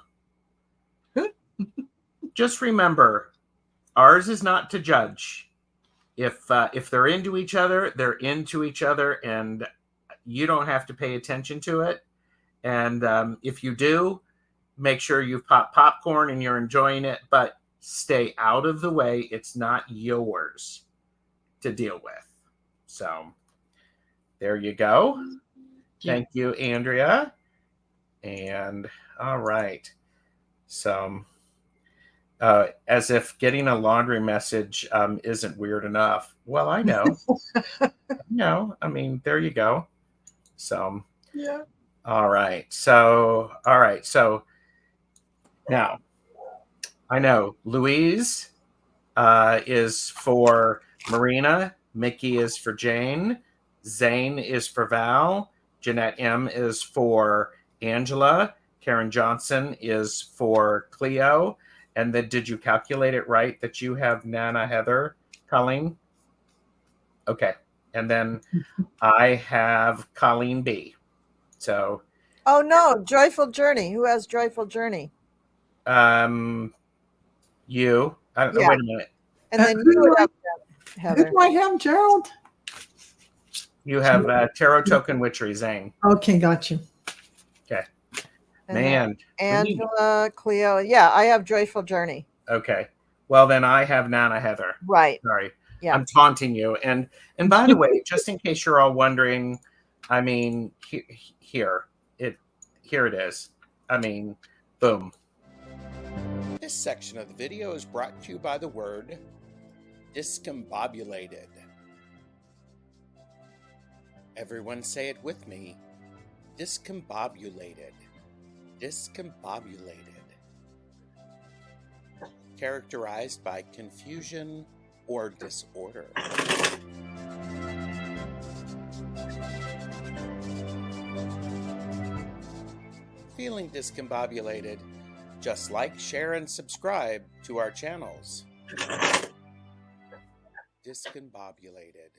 Speaker 1: Just remember, ours is not to judge. If they're into each other, they're into each other, and you don't have to pay attention to it. And if you do, make sure you've popped popcorn and you're enjoying it, but stay out of the way. It's not yours to deal with. So there you go. Thank you, Andrea. And all right. So as if getting a laundry message isn't weird enough. Well, I know. No, I mean, there you go. So
Speaker 5: Yeah.
Speaker 1: all right. So now I know Louise is for Marina, Mickey is for Jane, Zane is for Val, Jeanette M is for Angela, Karen Johnson is for Cleo. And then did you calculate it right that you have Nana Heather, Colleen? Okay. And then I have Colleen B. So
Speaker 4: Oh no, Joyful Journey. Who has Joyful Journey?
Speaker 1: you.
Speaker 4: Yeah.
Speaker 1: Wait a minute.
Speaker 4: And then you would have Heather.
Speaker 7: Who do I have, Gerald?
Speaker 1: You have Tarot Token Witchery, Zane.
Speaker 7: Okay, got you.
Speaker 1: Okay.
Speaker 4: And
Speaker 1: Man.
Speaker 4: Angela, Cleo. Yeah, I have Joyful Journey.
Speaker 1: Okay. Well, then I have Nana Heather.
Speaker 4: Right.
Speaker 1: Sorry.
Speaker 4: Yeah.
Speaker 1: I'm taunting you. And by the way, just in case you're all wondering, I mean, here it is. I mean, boom. This section of the video is brought to you by the word discombobulated. Everyone say it with me. Discombobulated. Discombobulated. Characterized by confusion or disorder. Feeling discombobulated? Just like, share, and subscribe to our channels. Discombobulated.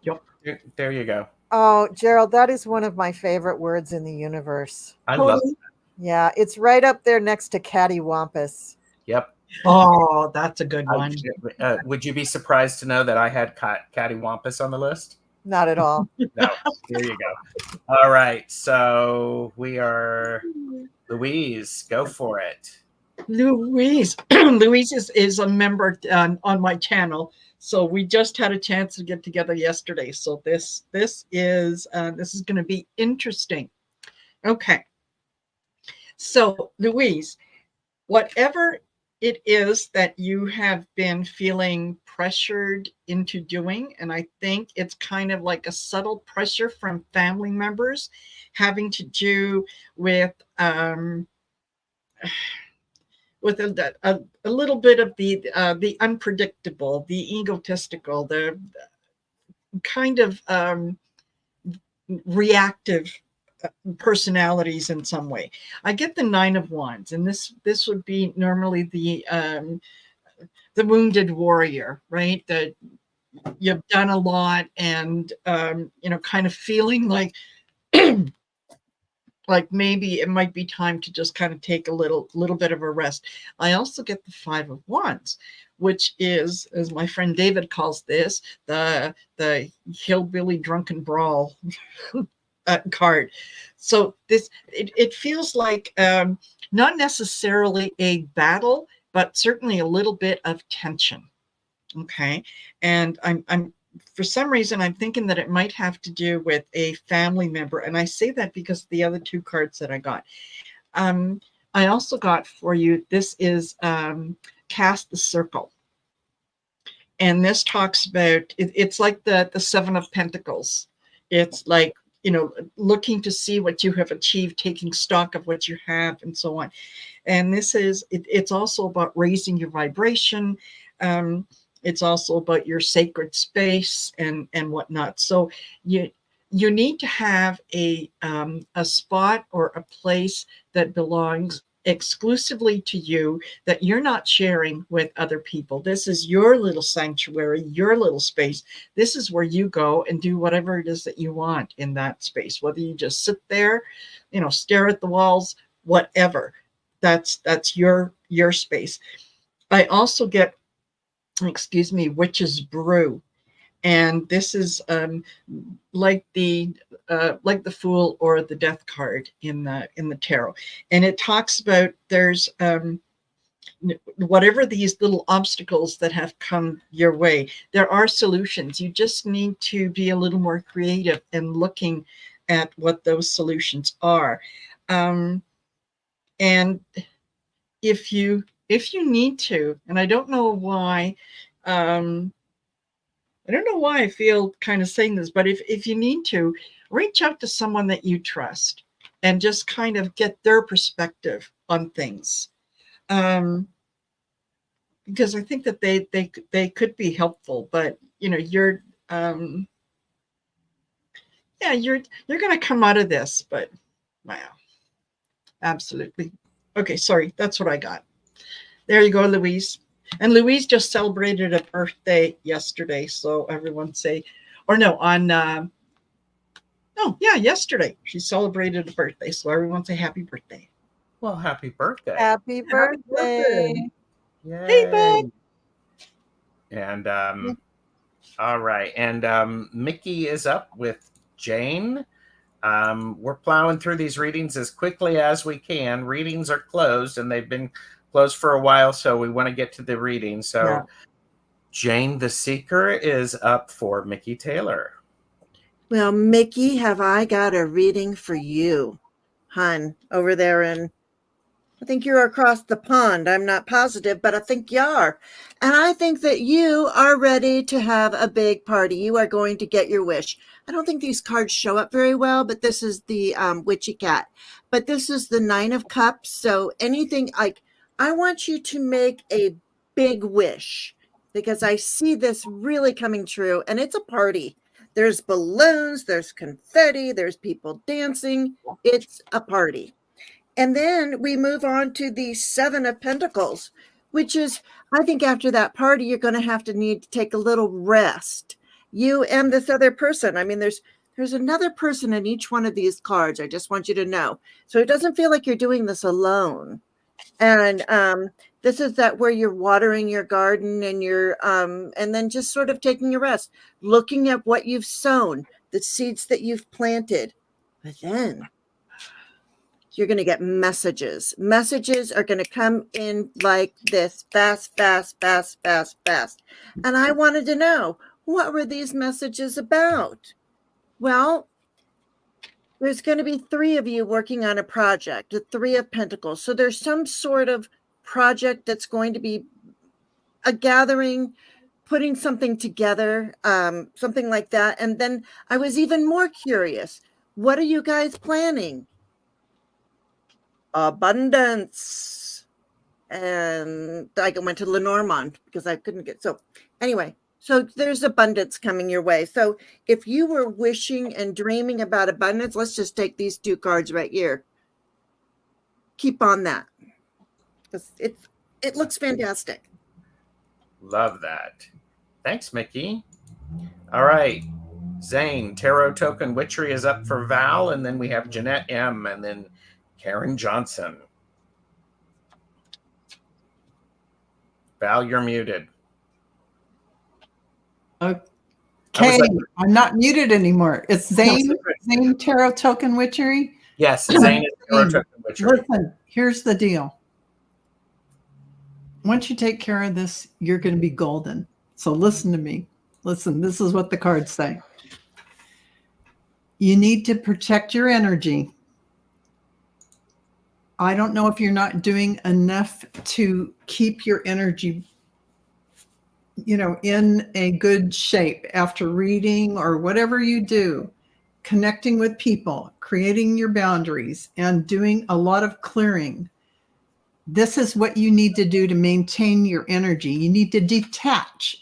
Speaker 5: Yep.
Speaker 1: There you go.
Speaker 4: Oh, Gerald, that is one of my favorite words in the universe.
Speaker 1: I love.
Speaker 5: Colleen?
Speaker 4: Yeah, it's right up there next to cattywampus.
Speaker 1: Yep.
Speaker 5: Oh, that's a good one.
Speaker 1: Would you be surprised to know that I had cattywampus on the list?
Speaker 4: Not at all.
Speaker 1: No. Here you go. All right. So we are Louise. Go for it.
Speaker 5: Louise. Louise is a member on my channel. So we just had a chance to get together yesterday. So this is going to be interesting. Okay. So Louise, whatever it is that you have been feeling pressured into doing, and I think it's kind of like a subtle pressure from family members having to do with a little bit of the unpredictable, the egotistical, the kind of reactive personalities in some way. I get the 9 of Wands, and this would be normally the wounded warrior, right? That you've done a lot, and kind of feeling like like maybe it might be time to just kind of take a little bit of a rest. I also get the 5 of Wands, which is, as my friend David calls this, the hillbilly drunken brawl card. So it feels like not necessarily a battle, but certainly a little bit of tension. Okay, and I'm for some reason, I'm thinking that it might have to do with a family member. And I say that because the other 2 cards that I got. I also got for you, this is Cast the Circle. And this talks about, it's like the 7 of Pentacles. It's like, looking to see what you have achieved, taking stock of what you have, and so on. And this is, it's also about raising your vibration. It's also about your sacred space and whatnot. So you need to have a spot or a place that belongs exclusively to you, that you're not sharing with other people. This is your little sanctuary, your little space. This is where you go and do whatever it is that you want in that space, whether you just sit there, stare at the walls, whatever. That's your space. I also get, Witch's Brew. And this is like the Fool or the Death card in the tarot. And it talks about there's whatever these little obstacles that have come your way, there are solutions. You just need to be a little more creative and looking at what those solutions are. And if you need to, and I don't know why, I feel kind of saying this, but if you need to, reach out to someone that you trust and just kind of get their perspective on things. Because I think that they could be helpful, but you're going to come out of this, but wow, absolutely. Okay, sorry, that's what I got. There you go, Louise. And Louise just celebrated a birthday yesterday. So everyone say, or no, yesterday she celebrated a birthday. So everyone say happy birthday.
Speaker 1: Well, happy birthday.
Speaker 4: Happy birthday.
Speaker 1: Yay.
Speaker 5: Hey, bud.
Speaker 1: And all right. And Mickey is up with Jane. We're plowing through these readings as quickly as we can. Readings are closed, and they've been closed for a while, so we want to get to the reading. So yeah. Jane the Seeker is up for Mickey Taylor.
Speaker 6: Well, Mickey, have I got a reading for you, hun, over there in, I think you're across the pond. I'm not positive, but I think you are. And I think that you are ready to have a big party. You are going to get your wish. I don't think these cards show up very well, but this is the witchy cat. But this is the 9 of Cups. So anything like, I want you to make a big wish, because I see this really coming true, and it's a party. There's balloons, there's confetti, there's people dancing. It's a party. And then we move on to the 7 of Pentacles, which is, I think after that party, you're going to have to need to take a little rest. You and this other person. I mean, there's there's another person in each one of these cards. I just want you to know. So it doesn't feel like you're doing this alone. And this is that where you're watering your garden and you're and then just sort of taking a rest, looking at what you've sown, the seeds that you've planted. But then you're going to get messages. Messages are going to come in like this, fast, fast, fast, fast, fast. And I wanted to know, what were these messages about? Well, there's going to be 3 of you working on a project, the 3 of Pentacles. So there's some sort of project that's going to be a gathering, putting something together, something like that. And then I was even more curious. What are you guys planning? Abundance. And I went to Lenormand because I couldn't get. So anyway, so there's abundance coming your way. So if you were wishing and dreaming about abundance, let's just take these 2 cards right here. Keep on that. It looks fantastic.
Speaker 1: Love that. Thanks, Mickey. All right. Zane, Tarot Token Witchery is up for Val, and then we have Jeanette M, and then Karen Johnson. Val, you're muted.
Speaker 7: Okay, I'm not muted anymore. It's Zane Tarot Token Witchery.
Speaker 1: Yes, Zane is Tarot Token Witchery.
Speaker 7: Listen, here's the deal. Once you take care of this, you're going to be golden. So listen to me. Listen, this is what the cards say. You need to protect your energy. I don't know if you're not doing enough to keep your energy, in a good shape after reading or whatever you do, connecting with people, creating your boundaries, and doing a lot of clearing. This is what you need to do to maintain your energy. You need to detach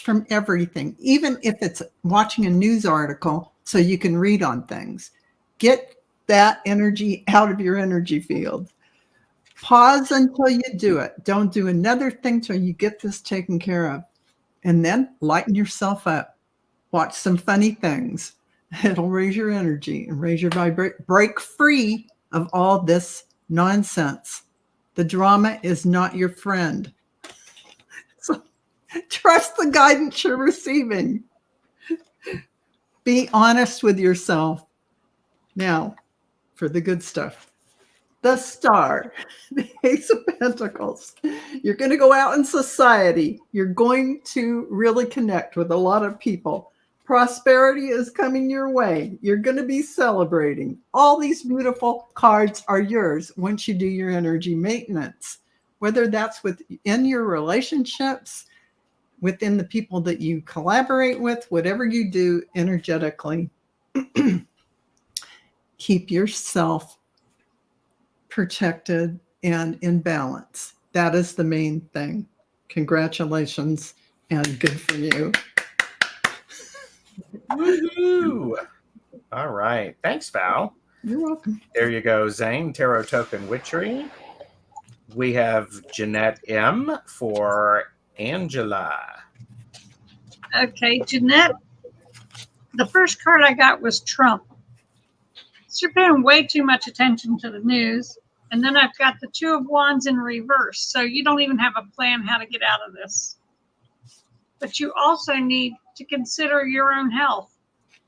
Speaker 7: from everything, even if it's watching a news article so you can read on things. Get that energy out of your energy field. Pause until you do it. Don't do another thing till you get this taken care of. And then lighten yourself up. Watch some funny things. It'll raise your energy and raise your vibration. Break free of all this nonsense. The drama is not your friend. So trust the guidance you're receiving. Be honest with yourself. Now, for the good stuff. The Star, the Ace of Pentacles. You're going to go out in society. You're going to really connect with a lot of people. Prosperity is coming your way. You're going to be celebrating. All these beautiful cards are yours once you do your energy maintenance, whether that's within your relationships, within the people that you collaborate with, whatever you do energetically. Keep yourself protected and in balance. That is the main thing. Congratulations and good for you.
Speaker 1: Woohoo! All right. Thanks, Val.
Speaker 7: You're welcome.
Speaker 1: There you go, Zane, Tarot Token Witchery. We have Jeanette M for Angela.
Speaker 2: Okay, Jeanette, the first card I got was Trump. So you're paying way too much attention to the news. And then I've got the 2 of Wands in reverse. So you don't even have a plan how to get out of this. But you also need to consider your own health.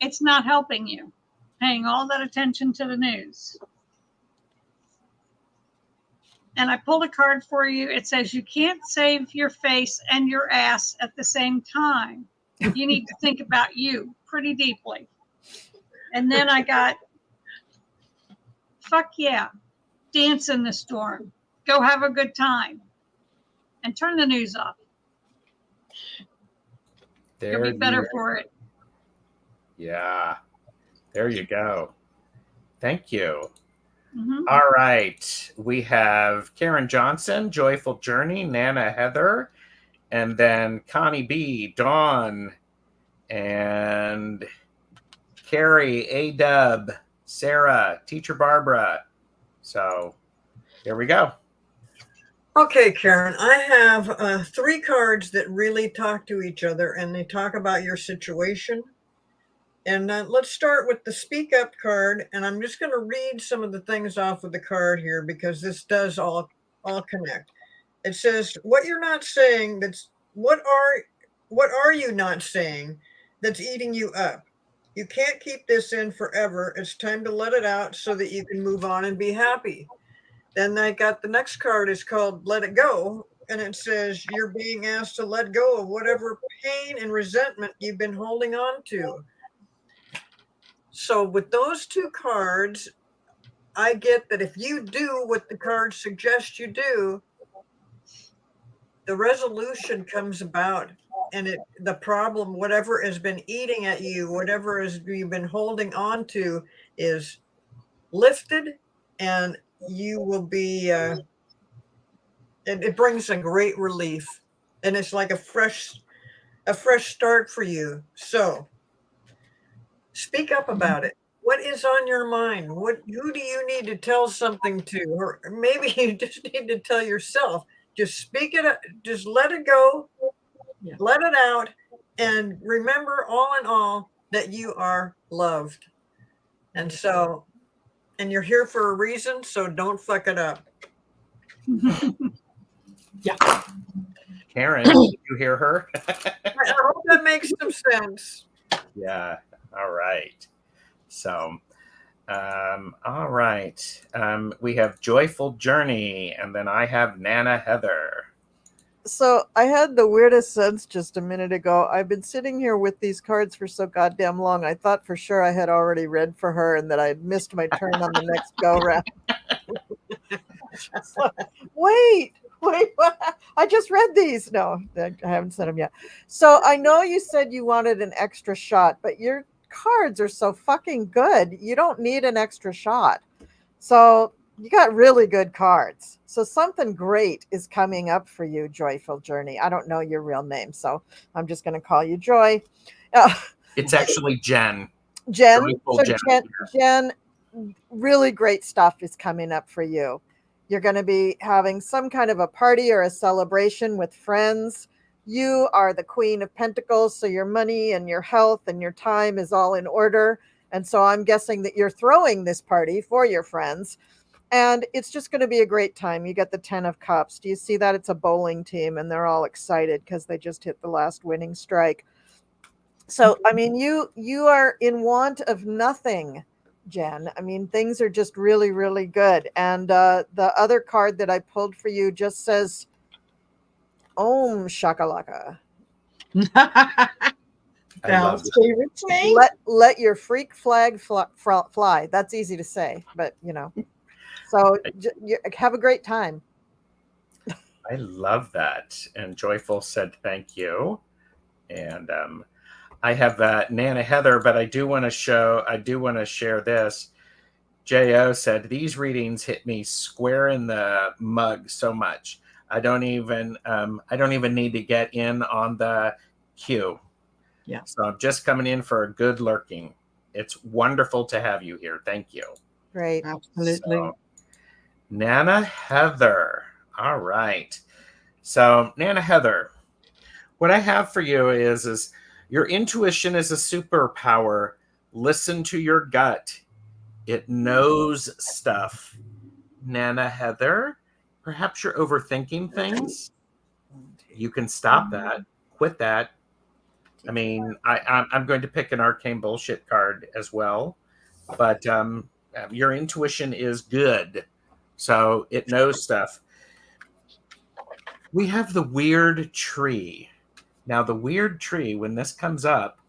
Speaker 2: It's not helping you, paying all that attention to the news. And I pulled a card for you. It says you can't save your face and your ass at the same time. You need to think about you pretty deeply. And then I got, fuck yeah, dance in the storm. Go have a good time. And turn the news off. You'll be better for it.
Speaker 1: Yeah. There you go. Thank you.
Speaker 2: Mm-hmm.
Speaker 1: All right. We have Karen Johnson, Joyful Journey, Nana Heather, and then Connie B, Dawn, and Carrie, A-Dub, Sarah, Teacher Barbara. So here we go.
Speaker 3: Okay, Karen, I have 3 cards that really talk to each other, and they talk about your situation. And let's start with the speak up card. And I'm just going to read some of the things off of the card here because this does all connect. It says, what you're not saying, what are you not saying that's eating you up? You can't keep this in forever. It's time to let it out so that you can move on and be happy. Then I got the next card is called Let It Go. And it says you're being asked to let go of whatever pain and resentment you've been holding on to. So with those two cards, I get that if you do what the cards suggest you do, the resolution comes about, and the problem, whatever has been eating at you, whatever you've been holding on to, is lifted, and you will be. It brings a great relief, and it's like a fresh start for you. So, speak up about it. What is on your mind? Who do you need to tell something to, or maybe you just need to tell yourself? Just speak it up. Just let it go. Yeah. Let it out, and remember, all in all, that you are loved. And so, and you're here for a reason. So don't fuck it up.
Speaker 5: Yeah.
Speaker 1: Karen, did you hear her?
Speaker 3: I hope that makes some sense.
Speaker 1: Yeah. All right. So, all right. We have Joyful Journey, and then I have Nana Heather.
Speaker 4: So I had the weirdest sense just a minute ago. I've been sitting here with these cards for so goddamn long. I thought for sure I had already read for her and that I had missed my turn on the next go round. Wait, what? I just read these. No, I haven't sent them yet. So I know you said you wanted an extra shot, but your cards are so fucking good. You don't need an extra shot. So you got really good cards. So something great is coming up for you, Joyful Journey. I don't know your real name, so I'm just going to call you Joy.
Speaker 1: It's actually Jen.
Speaker 4: Jen.
Speaker 1: So
Speaker 4: Jen, really great stuff is coming up for you. You're going to be having some kind of a party or a celebration with friends. You are the Queen of Pentacles, so your money and your health and your time is all in order. And so I'm guessing that you're throwing this party for your friends. And it's just going to be a great time. You get the 10 of Cups. Do you see that? It's a bowling team, and they're all excited because they just hit the last winning strike. So, I mean, you are in want of nothing, Jen. I mean, things are just really, really good. And the other card that I pulled for you just says, Om Shakalaka.
Speaker 5: Val's favorite thing.
Speaker 4: Let your freak flag fly. That's easy to say, but you know. So have a great time.
Speaker 1: I love that. And Joyful said thank you. And I have Nana Heather, but I do want to share this. J.O. said, these readings hit me square in the mug so much. I don't even need to get in on the queue.
Speaker 5: Yeah.
Speaker 1: So I'm just coming in for a good lurking. It's wonderful to have you here. Thank you.
Speaker 4: Great.
Speaker 5: Absolutely.
Speaker 1: So, Nana Heather. All right. So Nana Heather, what I have for you is your intuition is a superpower. Listen to your gut. It knows stuff. Nana Heather, perhaps you're overthinking things. You can stop that. Quit that. I mean, I'm going to pick an arcane bullshit card as well, but your intuition is good, so it knows stuff. We have the weird tree. Now, the weird tree, when this comes up,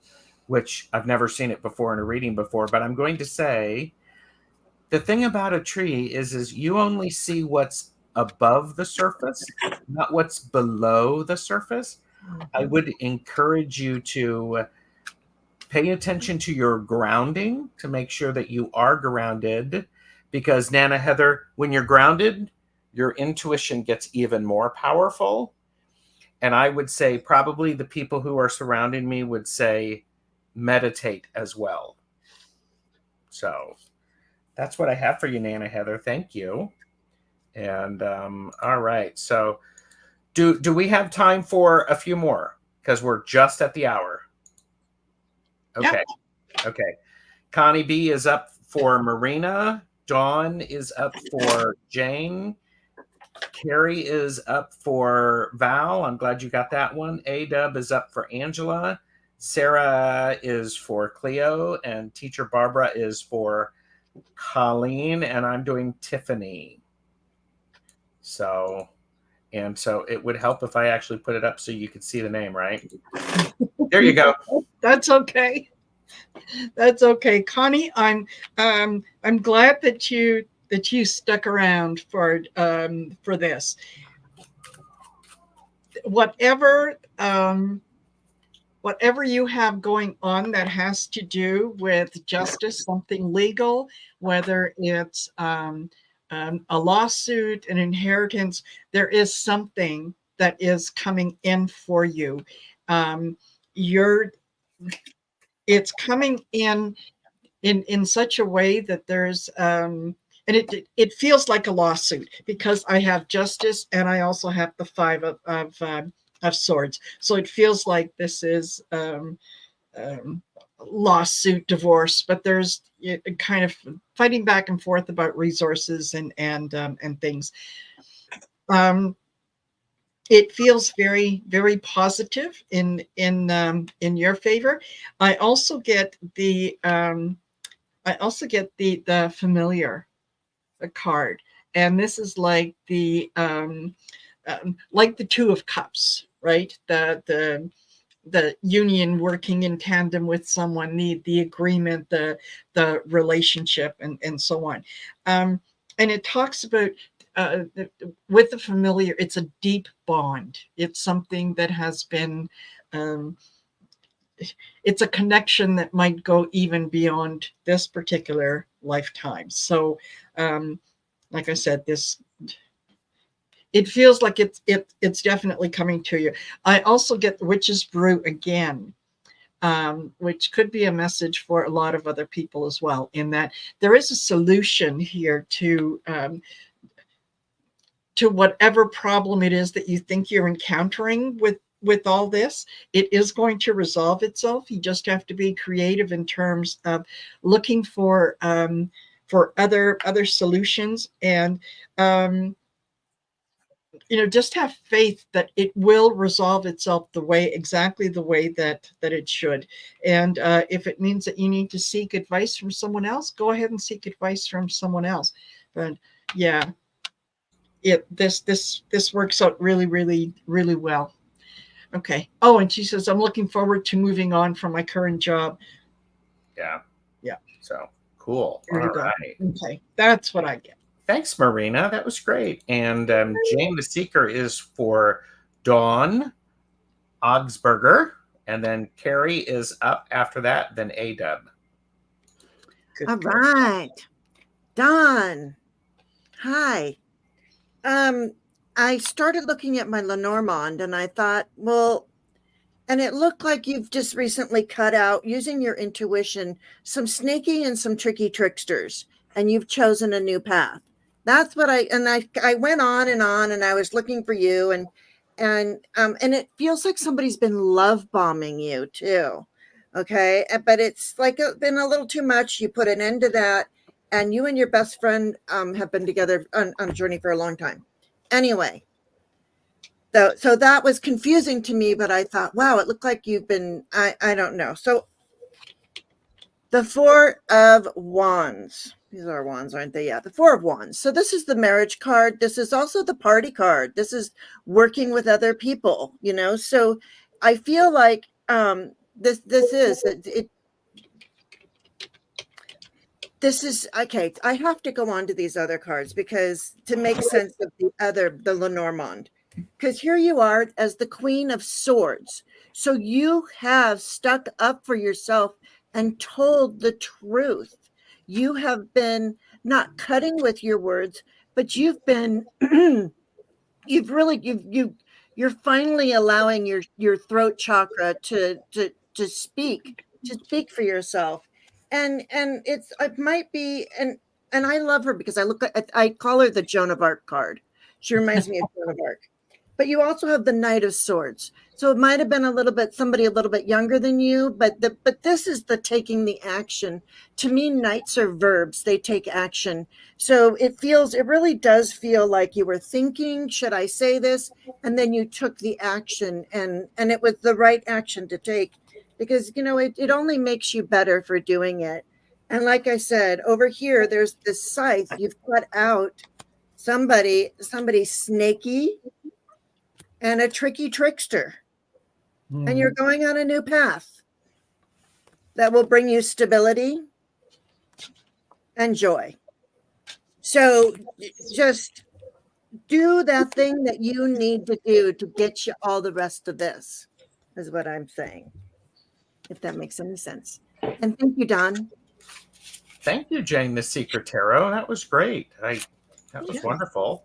Speaker 1: which I've never seen it before in a reading before, but I'm going to say the thing about a tree is you only see what's above the surface, not what's below the surface. I would encourage you to pay attention to your grounding to make sure that you are grounded, because Nana Heather, when you're grounded, your intuition gets even more powerful. And I would say probably the people who are surrounding me would say meditate as well. So that's what I have for you, Nana Heather. Thank you. And all right. So do we have time for a few more? Because we're just at the hour. Okay. Okay. Connie B is up for Marina. Dawn is up for Jane. Carrie is up for Val. I'm glad you got that one. A-Dub is up for Angela. Sarah is for Cleo. And Teacher Barbara is for Colleen. And I'm doing Tiffany. So it would help if I actually put it up so you could see the name, right? There you go.
Speaker 5: That's okay. That's okay, Connie. I'm glad that you stuck around for this. Whatever you have going on that has to do with justice, something legal, whether it's a lawsuit, an inheritance, there is something that is coming in for you. It's coming in such a way that there's and it feels like a lawsuit because I have justice and I also have the 5 of swords. So it feels like this is lawsuit, divorce, but there's kind of fighting back and forth about resources and things. It feels very, very positive in your favor. I also get the familiar card, and this is like the 2 of Cups, right? The union working in tandem with someone, the agreement, the relationship, and so on. And it talks about with the familiar, it's a deep bond. It's something that has been, it's a connection that might go even beyond this particular lifetime. So, like I said, it feels like it's definitely coming to you. I also get the Witch's Brew again, which could be a message for a lot of other people as well, in that there is a solution here to whatever problem it is that you think you're encountering with all this. It is going to resolve itself. You just have to be creative in terms of looking for other solutions, and just have faith that it will resolve itself exactly the way that it should. And if it means that you need to seek advice from someone else, go ahead and seek advice from someone else. But yeah, this works out really, really, really well. Okay. Oh, and she says, I'm looking forward to moving on from my current job.
Speaker 1: Yeah.
Speaker 5: Yeah.
Speaker 1: So cool. All right.
Speaker 5: Okay. That's what I get.
Speaker 1: Thanks, Marina. That was great. And Jane the Seeker is for Dawn Augsburger. And then Carrie is up after that, then A-Dub.
Speaker 6: All right. Dawn. Hi. I started looking at my Lenormand and I thought, well, and it looked like you've just recently cut out, using your intuition, some sneaky and some tricky tricksters, and you've chosen a new path. That's what I went on and I was looking for you, and it feels like somebody's been love bombing you too. Okay. But it's like been a little too much. You put an end to that, and you and your best friend have been together on a journey for a long time. Anyway, so that was confusing to me, but I thought, wow, it looked like you've been, I don't know. So the 4 of Wands, these are wands, aren't they? Yeah, the 4 of Wands. So this is the marriage card. This is also the party card. This is working with other people, so I feel like this is okay. I have to go on to these other cards because to make sense of the Lenormand, because here you are as the Queen of Swords. So you have stuck up for yourself and told the truth. You have been not cutting with your words, but you've been, you're finally allowing your throat chakra to speak for yourself. And it might be, and I love her because I call her the Joan of Arc card. She reminds me of Joan of Arc. but you also have the Knight of Swords. So it might have been somebody a little bit younger than you, but this is the taking the action. To me, knights are verbs. They take action. So it really does feel like you were thinking, should I say this? And then you took the action, and it was the right action to take, because, it only makes you better for doing it. And like I said, over here, there's this scythe. You've cut out somebody snaky and a tricky trickster. And you're going on a new path that will bring you stability and joy. So just do that thing that you need to do to get you all the rest of this, is what I'm saying, if that makes any sense. And thank you, Don.
Speaker 1: Thank you, Jane, the Secret Tarot. That was great. That was wonderful.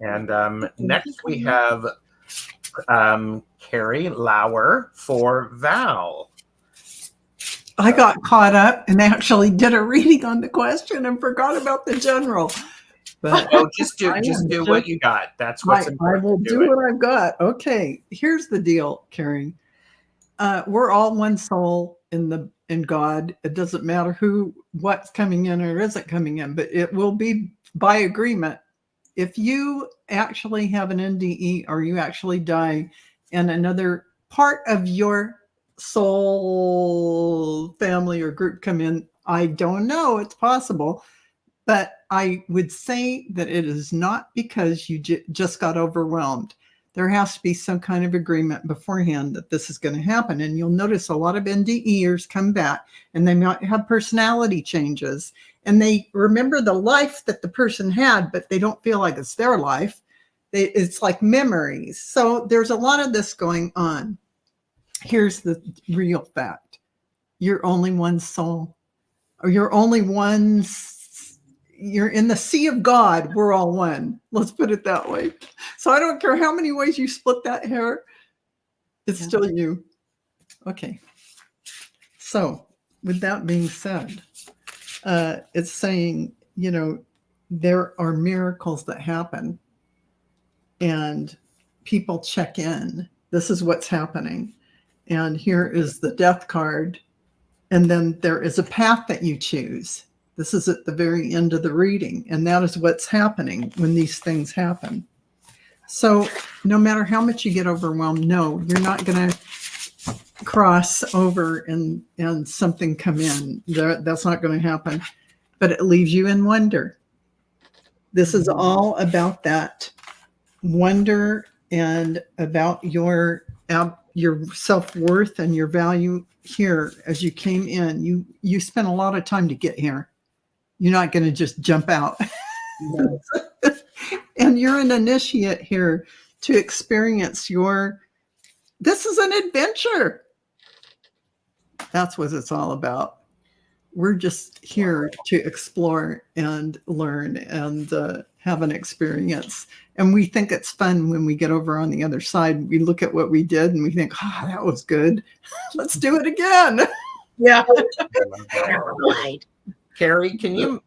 Speaker 1: And next we have Carrie Lauer for Val.
Speaker 7: I got caught up and actually did a reading on the question and forgot about the general. But
Speaker 1: just do what you got. That's what's important.
Speaker 7: I will do what I've got. Okay, here's the deal, Carrie. We're all one soul in God. It doesn't matter what's coming in or isn't coming in, but it will be by agreement. If you actually have an NDE or you actually die and another part of your soul family or group come in, I don't know, it's possible, but I would say that it is not because you just got overwhelmed. There has to be some kind of agreement beforehand that this is going to happen. And you'll notice a lot of NDEers come back and they might have personality changes and they remember the life that the person had, but they don't feel like it's their life. It's like memories. So there's a lot of this going on. Here's the real fact. You're only one soul, or you're only one. You're in the sea of God. We're all one. Let's put it that way. So I don't care how many ways you split that hair. It's still you. Okay. So with that being said, it's saying, there are miracles that happen and people check in. This is what's happening. And here is the death card. And then there is a path that you choose. This is at the very end of the reading. And that is what's happening when these things happen. So no matter how much you get overwhelmed, no, you're not going to cross over and something come in. That's not going to happen. But it leaves you in wonder. This is all about that wonder and about your self-worth and your value here as you came in. You spent a lot of time to get here. You're not going to just jump out. No. And you're an initiate here to experience this is an adventure. That's what it's all about. We're just here to explore and learn and have an experience. And we think it's fun when we get over on the other side. We look at what we did and we think, that was good. Let's do it again.
Speaker 5: Yeah.
Speaker 6: Right.
Speaker 1: Carrie, can you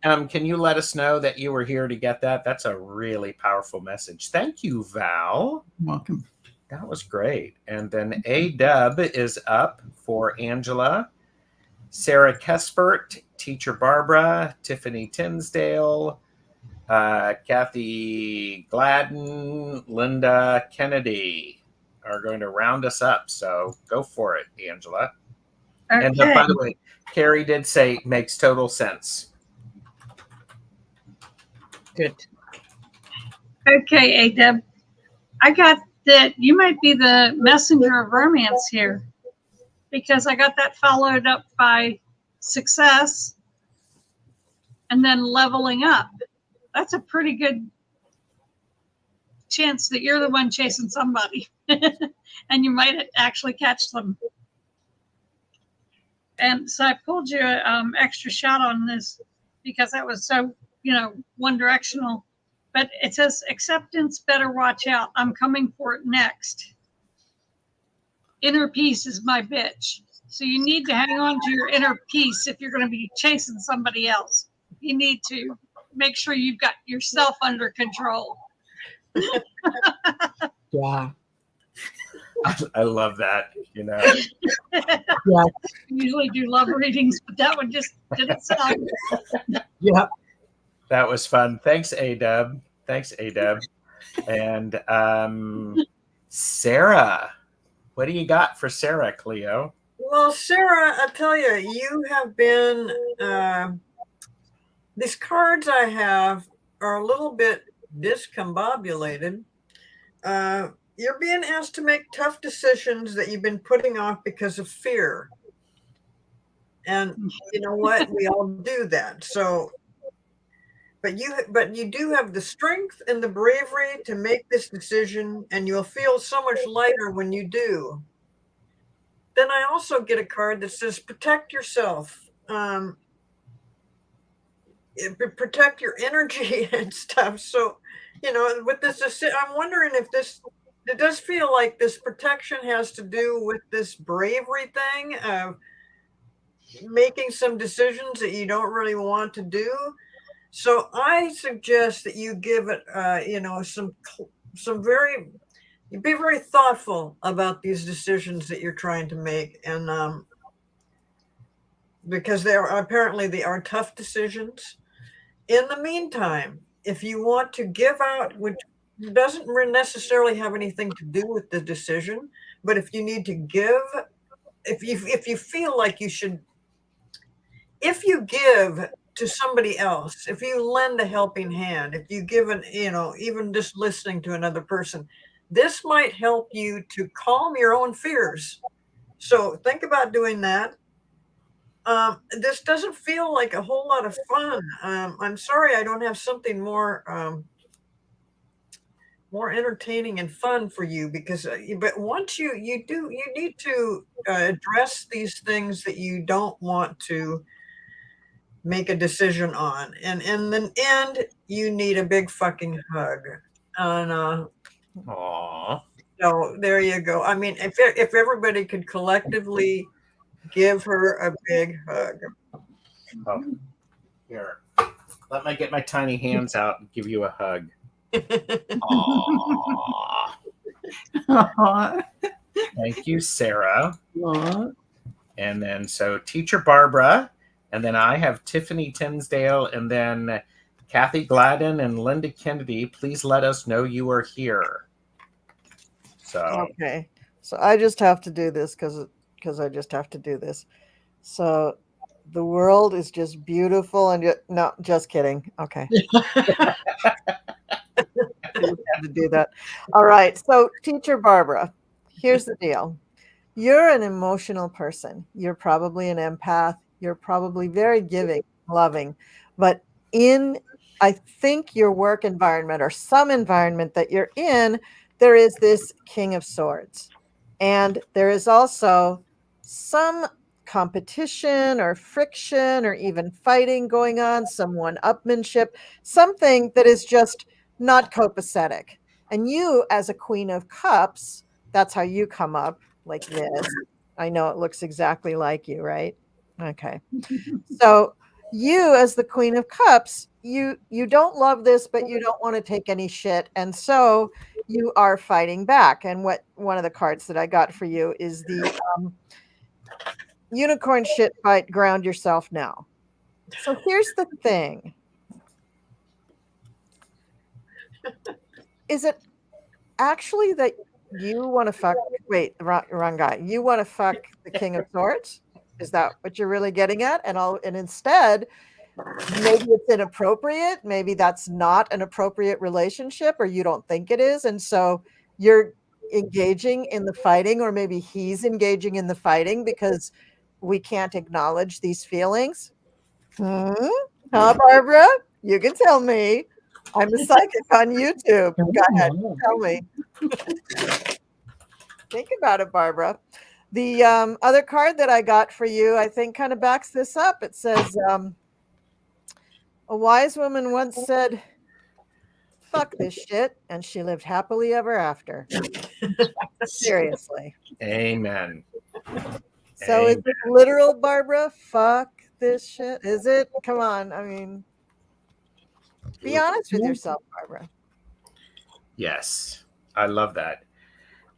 Speaker 1: let us know that you were here to get that? That's a really powerful message. Thank you, Val.
Speaker 7: Welcome.
Speaker 1: That was great. And then A-Dub is up for Angela, Sarah Kespert, Teacher Barbara, Tiffany Tinsdale, Kathy Gladden, Linda Kennedy are going to round us up. So go for it, Angela. Okay. And by the way, Carrie did say makes total sense.
Speaker 5: Good.
Speaker 2: Okay, A-Dub. I got that you might be the messenger of romance here, because I got that followed up by success and then leveling up. That's a pretty good chance that you're the one chasing somebody and you might actually catch them. And so I pulled you an extra shot on this because that was so, one directional. But it says, acceptance, better watch out. I'm coming for it next. Inner peace is my bitch. So you need to hang on to your inner peace if you're going to be chasing somebody else. You need to make sure you've got yourself under control.
Speaker 5: Yeah.
Speaker 1: I love that. You know,
Speaker 5: Yeah.
Speaker 2: Usually do love readings, but that one just didn't sound.
Speaker 5: Yeah.
Speaker 1: that was fun. Thanks, Adub. Thanks, Adub. And Sarah, what do you got for Sarah, Cleo?
Speaker 3: Well, Sarah, I tell you, you have been, these cards I have are a little bit discombobulated. You're being asked to make tough decisions that you've been putting off because of fear. And you know what? We all do that. So, but you do have the strength and the bravery to make this decision, and you'll feel so much lighter when you do. Then I also get a card that says protect yourself. Protect your energy and stuff. So, you know, with this, I'm wondering if it does feel like this protection has to do with this bravery thing of making some decisions that you don't really want to do. So I suggest that you give it, you know, you be very thoughtful about these decisions that you're trying to make. And because they are tough decisions. In the meantime, if you want to give out, which doesn't necessarily have anything to do with the decision, but if you need to give, if you feel like you should, if you give to somebody else, if you lend a helping hand, if you give you know, even just listening to another person, this might help you to calm your own fears. So think about doing that. This doesn't feel like a whole lot of fun. I'm sorry I don't have something more entertaining and fun for you, because but once you need to address these things that you don't want to make a decision on, and in the end you need a big fucking hug. And
Speaker 1: Aww.
Speaker 3: so there you go. I mean, if everybody could collectively give her a big hug.
Speaker 1: Oh, here. Let me get my tiny hands out and give you a hug. Aww.
Speaker 7: Aw.
Speaker 1: Thank you, Sarah.
Speaker 7: Aw.
Speaker 1: And then so Teacher Barbara, and then I have Tiffany Tinsdale, and then Kathy Gladden and Linda Kennedy. Please let us know you are here. So
Speaker 4: Okay. So I just have to do this because I just have to do this. So the world is just beautiful and no, just kidding. Okay. I just had to do that. All right. So Teacher Barbara, here's the deal. You're an emotional person. You're probably an empath. You're probably very giving, loving, but I think your work environment or some environment that you're in, there is this King of Swords. And there is also some competition or friction or even fighting going on, some one-upmanship, something that is just not copacetic. And you, as a Queen of Cups, that's how you come up like this. I know it looks exactly like you, right? Okay. So you, as the Queen of Cups, you don't love this, but you don't want to take any shit. And so you are fighting back. And one of the cards that I got for you is the unicorn shit fight, ground yourself now. So here's the thing. Is it actually that you want to fuck? Wait, the wrong guy. You want to fuck the King of Swords? Is that what you're really getting at? And instead, maybe it's inappropriate. Maybe that's not an appropriate relationship, or you don't think it is. And so you're engaging in the fighting, or maybe he's engaging in the fighting because we can't acknowledge these feelings. Huh, Barbara? You can tell me. I'm a psychic on YouTube. Go ahead, tell me. Think about it, Barbara. The other card that I got for you, I think, kind of backs this up. It says, a wise woman once said, fuck this shit, and she lived happily ever after. Seriously.
Speaker 1: amen.
Speaker 4: So is it literal, Barbara? Fuck this shit? Is it? Come on. I mean, be honest with yourself, Barbara.
Speaker 1: Yes. I love that.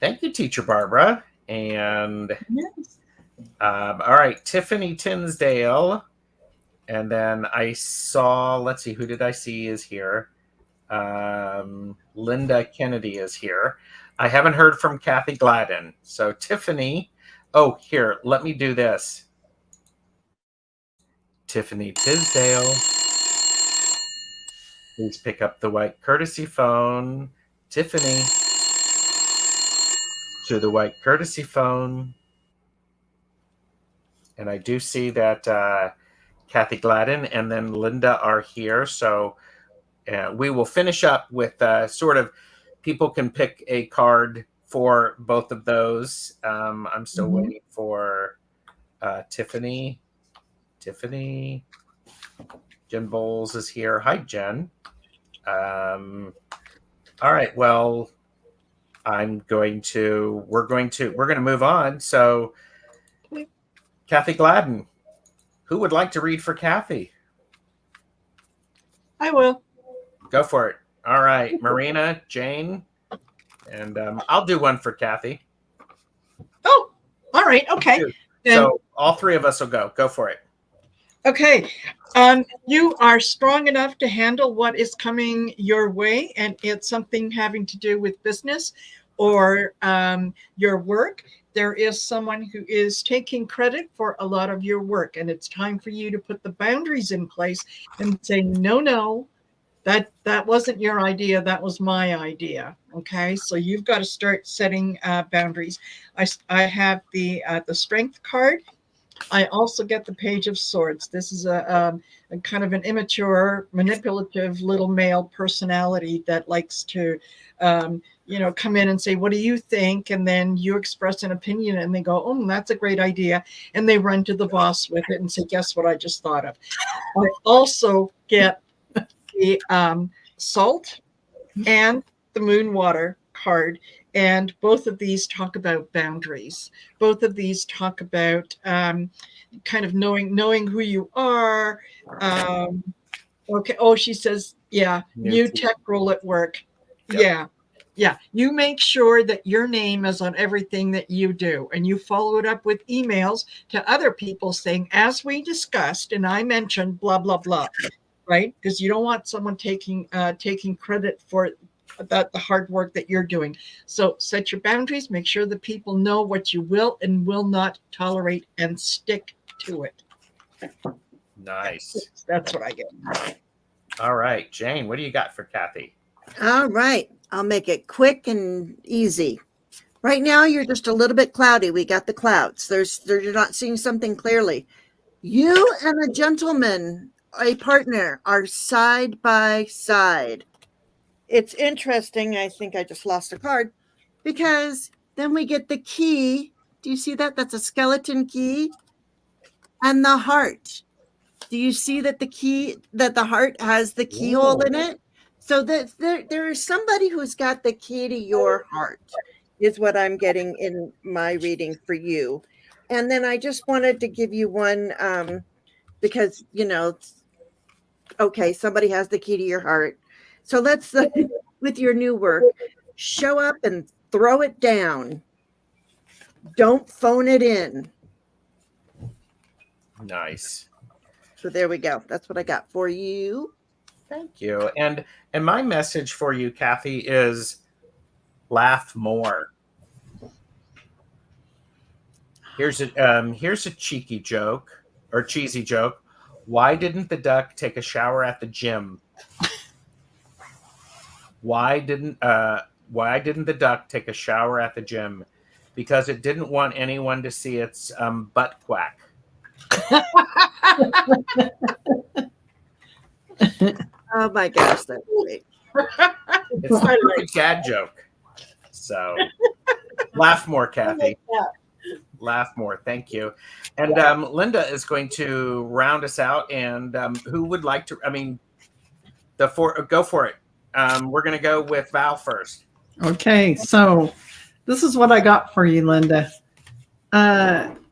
Speaker 1: Thank you, Teacher Barbara. And
Speaker 5: Yes.
Speaker 1: all right, Tiffany Tinsdale. And then I saw, let's see, who did I see is here? Linda Kennedy is here. I haven't heard from Kathy Gladden. So Tiffany, oh, here, let me do this. Tiffany Tisdale, please pick up the white courtesy phone. Tiffany, to the white courtesy phone. And I do see that Kathy Gladden and then Linda are here. So we will finish up with sort of people can pick a card for both of those. I'm still waiting for Tiffany. Tiffany. Jen Bowles is here. Hi, Jen. All right. Well, we're going to move on. So, Kathy Gladden, who would like to read for Kathy?
Speaker 5: I will.
Speaker 1: Go for it. All right, Marina, Jane, and I'll do one for Kathy.
Speaker 5: Oh, all right. Okay.
Speaker 1: So all three of us will go. Go for it.
Speaker 5: Okay. You are strong enough to handle what is coming your way, and it's something having to do with business or your work. There is someone who is taking credit for a lot of your work, and it's time for you to put the boundaries in place and say, no, that wasn't your idea. That was my idea. Okay. So you've got to start setting boundaries. I have the strength card. I also get the Page of Swords. This is a kind of an immature, manipulative little male personality that likes to, come in and say, what do you think? And then you express an opinion and they go, oh, that's a great idea. And they run to the boss with it and say, guess what I just thought of? I also get the Salt and the Moon Water card. And both of these talk about boundaries. Both of these talk about kind of knowing who you are. Okay. Oh, she says, yeah, new tech role at work. Yep. Yeah. You make sure that your name is on everything that you do. And you follow it up with emails to other people saying, as we discussed, and I mentioned blah, blah, blah. Right? Because you don't want someone taking credit for the hard work that you're doing. So set your boundaries, make sure that people know what you will and will not tolerate, and stick to it.
Speaker 1: Nice.
Speaker 5: That's what I get.
Speaker 1: All right, Jane, what do you got for Kathy?
Speaker 6: All right. I'll make it quick and easy. Right now, you're just a little bit cloudy. We got the clouds. You're not seeing something clearly. You and a gentleman, a partner, are side by side. It's interesting. I think I just lost a card because then we get the key. Do you see that? That's a skeleton key. And the heart. Do you see that the heart has the keyhole in it? So that there is somebody who's got the key to your heart, is what I'm getting in my reading for you. And then I just wanted to give you one because, okay, somebody has the key to your heart. So let's, with your new work, show up and throw it down. Don't phone it in.
Speaker 1: Nice.
Speaker 6: So there we go. That's what I got for you.
Speaker 1: Thank you. And my message for you, Kathy, is laugh more. Here's a cheeky joke or cheesy joke. Why didn't the duck take a shower at the gym? Why didn't the duck take a shower at the gym? Because it didn't want anyone to see its butt quack.
Speaker 6: Oh my gosh, that's great.
Speaker 1: It's a perfect dad joke. So laugh more, Kathy. Laugh more. Thank you. And Linda is going to round us out. And who would like to? Go for it. We're going to go with Val first.
Speaker 7: Okay, so this is what I got for you, Linda.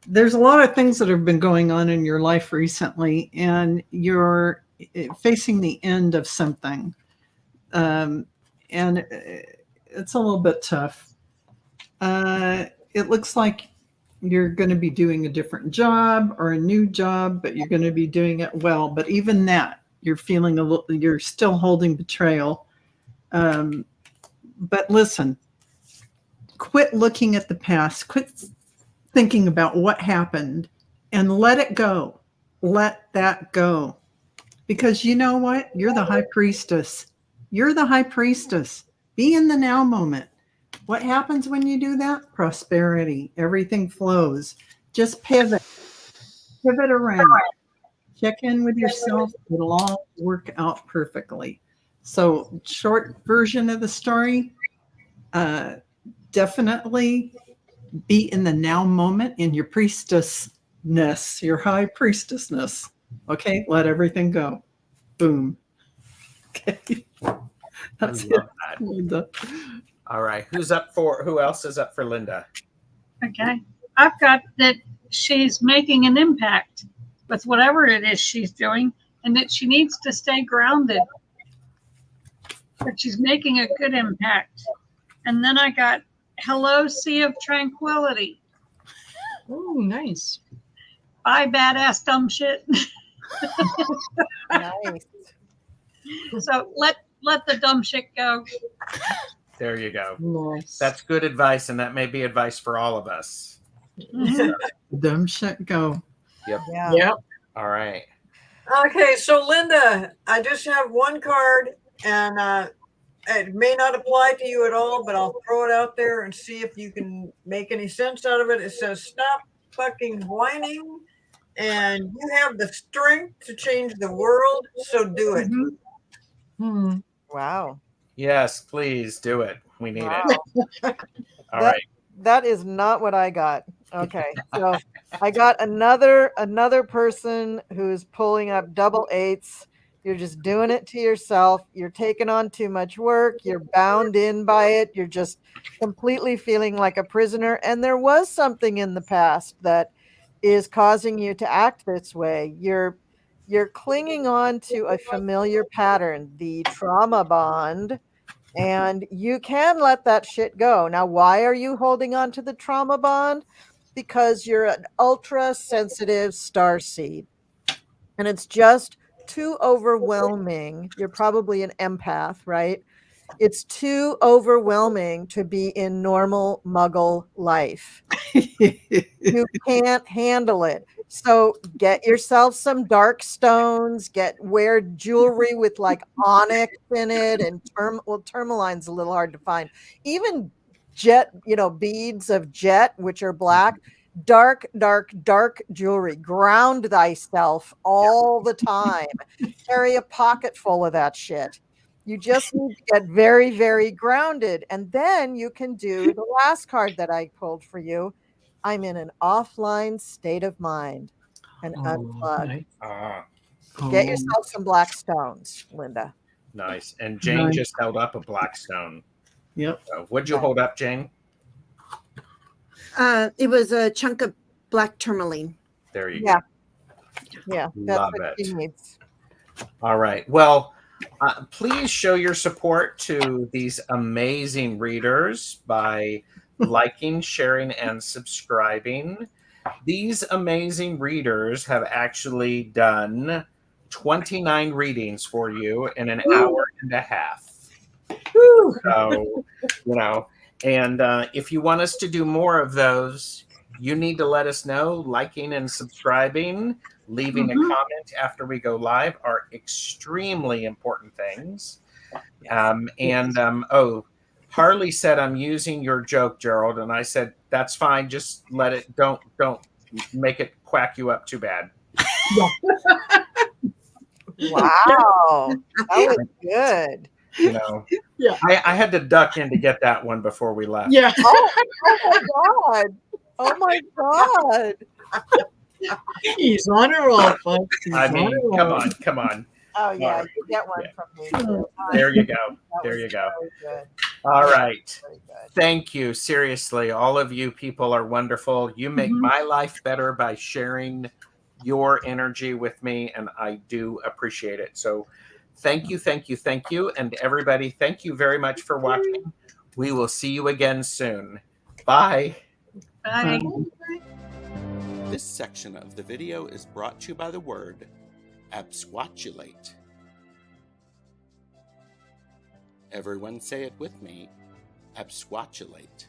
Speaker 7: There's a lot of things that have been going on in your life recently, and you're facing the end of something. And it's a little bit tough. It looks like you're going to be doing a different job or a new job, but you're going to be doing it well. But even that, you're feeling you're still holding betrayal. But listen, quit looking at the past, quit thinking about what happened, and let it go. Let that go. Because you know what? You're the high priestess. You're the high priestess. Be in the now moment. What happens when you do that? Prosperity. Everything flows. Just pivot around. Check in with yourself. It'll all work out perfectly. So, short version of the story, definitely be in the now moment in your priestessness, your high priestessness. Okay, let everything go. Boom. Okay. That's
Speaker 1: I
Speaker 7: it.
Speaker 1: love that.
Speaker 7: Linda.
Speaker 1: All right. Who else is up for Linda?
Speaker 2: Okay. I've got that she's making an impact with whatever it is she's doing, and that she needs to stay grounded. But she's making a good impact. And then I got hello, sea of tranquility.
Speaker 5: Oh, nice.
Speaker 2: Bye, badass dumb shit.
Speaker 4: Nice.
Speaker 2: So let the dumb shit go.
Speaker 1: There you go.
Speaker 5: Nice.
Speaker 1: That's good advice, and that may be advice for all of us.
Speaker 7: Dumb shit go.
Speaker 1: Yep.
Speaker 4: Yeah.
Speaker 5: Yep.
Speaker 1: All right.
Speaker 3: Okay, so Linda, I just have one card, and it may not apply to you at all, but I'll throw it out there and see if you can make any sense out of it. It says, stop fucking whining, and you have the strength to change the world, so do it.
Speaker 5: Hmm.
Speaker 4: Wow.
Speaker 1: Yes, please do it. We need
Speaker 4: Wow.
Speaker 1: it. All right.
Speaker 4: That is not what I got. Okay. So I got another person who's pulling up double eights. You're just doing it to yourself. You're taking on too much work. You're bound in by it. You're just completely feeling like a prisoner. And there was something in the past that is causing you to act this way. You're clinging on to a familiar pattern, the trauma bond, and you can let that shit go. Now, why are you holding on to the trauma bond? Because you're an ultra sensitive starseed, and it's just too overwhelming. You're probably an empath, right? It's too overwhelming to be in normal muggle life. You can't handle it. So get yourself some dark stones, wear jewelry with like onyx in it, and tourmaline's a little hard to find. Even jet, beads of jet, which are black, dark jewelry. Ground thyself all the time. Carry a pocket full of that shit. You just need to get very, very grounded. And then you can do the last card that I pulled for you. I'm in an offline state of mind and unplug.
Speaker 5: Nice.
Speaker 1: Ah,
Speaker 4: Get yourself some black stones, Linda.
Speaker 1: nice. And Jane
Speaker 7: Nice.
Speaker 1: just held up a black stone.
Speaker 7: Yep.
Speaker 1: So what'd you hold up, Jane?
Speaker 6: It was a chunk of black tourmaline.
Speaker 1: There you
Speaker 4: Yeah.
Speaker 1: go.
Speaker 4: Yeah, that's
Speaker 1: Love
Speaker 4: what
Speaker 1: it.
Speaker 4: she needs.
Speaker 1: All right. Well, please show your support to these amazing readers by liking, sharing, and subscribing. These amazing readers have actually done 29 readings for you in an hour and a half. So, and if you want us to do more of those, you need to let us know. Liking and subscribing, leaving a comment after we go live are extremely important things. Harley said, I'm using your joke, Gerald. And I said, that's fine. Just let it, don't make it quack you up too bad.
Speaker 4: Wow. That was good.
Speaker 5: Yeah.
Speaker 1: I had to duck in to get that one before we left.
Speaker 5: Yeah.
Speaker 4: Oh my God.
Speaker 5: He's on a roll, folks. He's
Speaker 1: I
Speaker 5: on
Speaker 1: mean,
Speaker 5: a
Speaker 1: come
Speaker 5: roll.
Speaker 1: on.
Speaker 4: Oh yeah,
Speaker 1: All
Speaker 4: you get one from me. Too.
Speaker 1: There you go.
Speaker 4: That
Speaker 1: There
Speaker 4: was
Speaker 1: you go.
Speaker 4: very good.
Speaker 1: All right.
Speaker 4: Very good.
Speaker 1: Thank you. Seriously, all of you people are wonderful. You make my life better by sharing your energy with me, and I do appreciate it. So thank you. And everybody, thank you very much for watching. We will see you again soon. Bye.
Speaker 2: Bye.
Speaker 1: This section of the video is brought to you by the word absquatulate. Everyone say it with me. Absquatulate.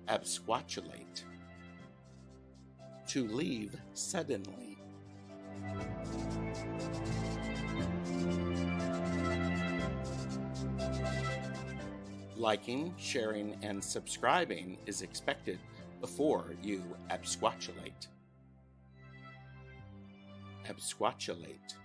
Speaker 1: Absquatulate. To leave suddenly. Liking, sharing, and subscribing is expected before you absquatulate. Absquatulate.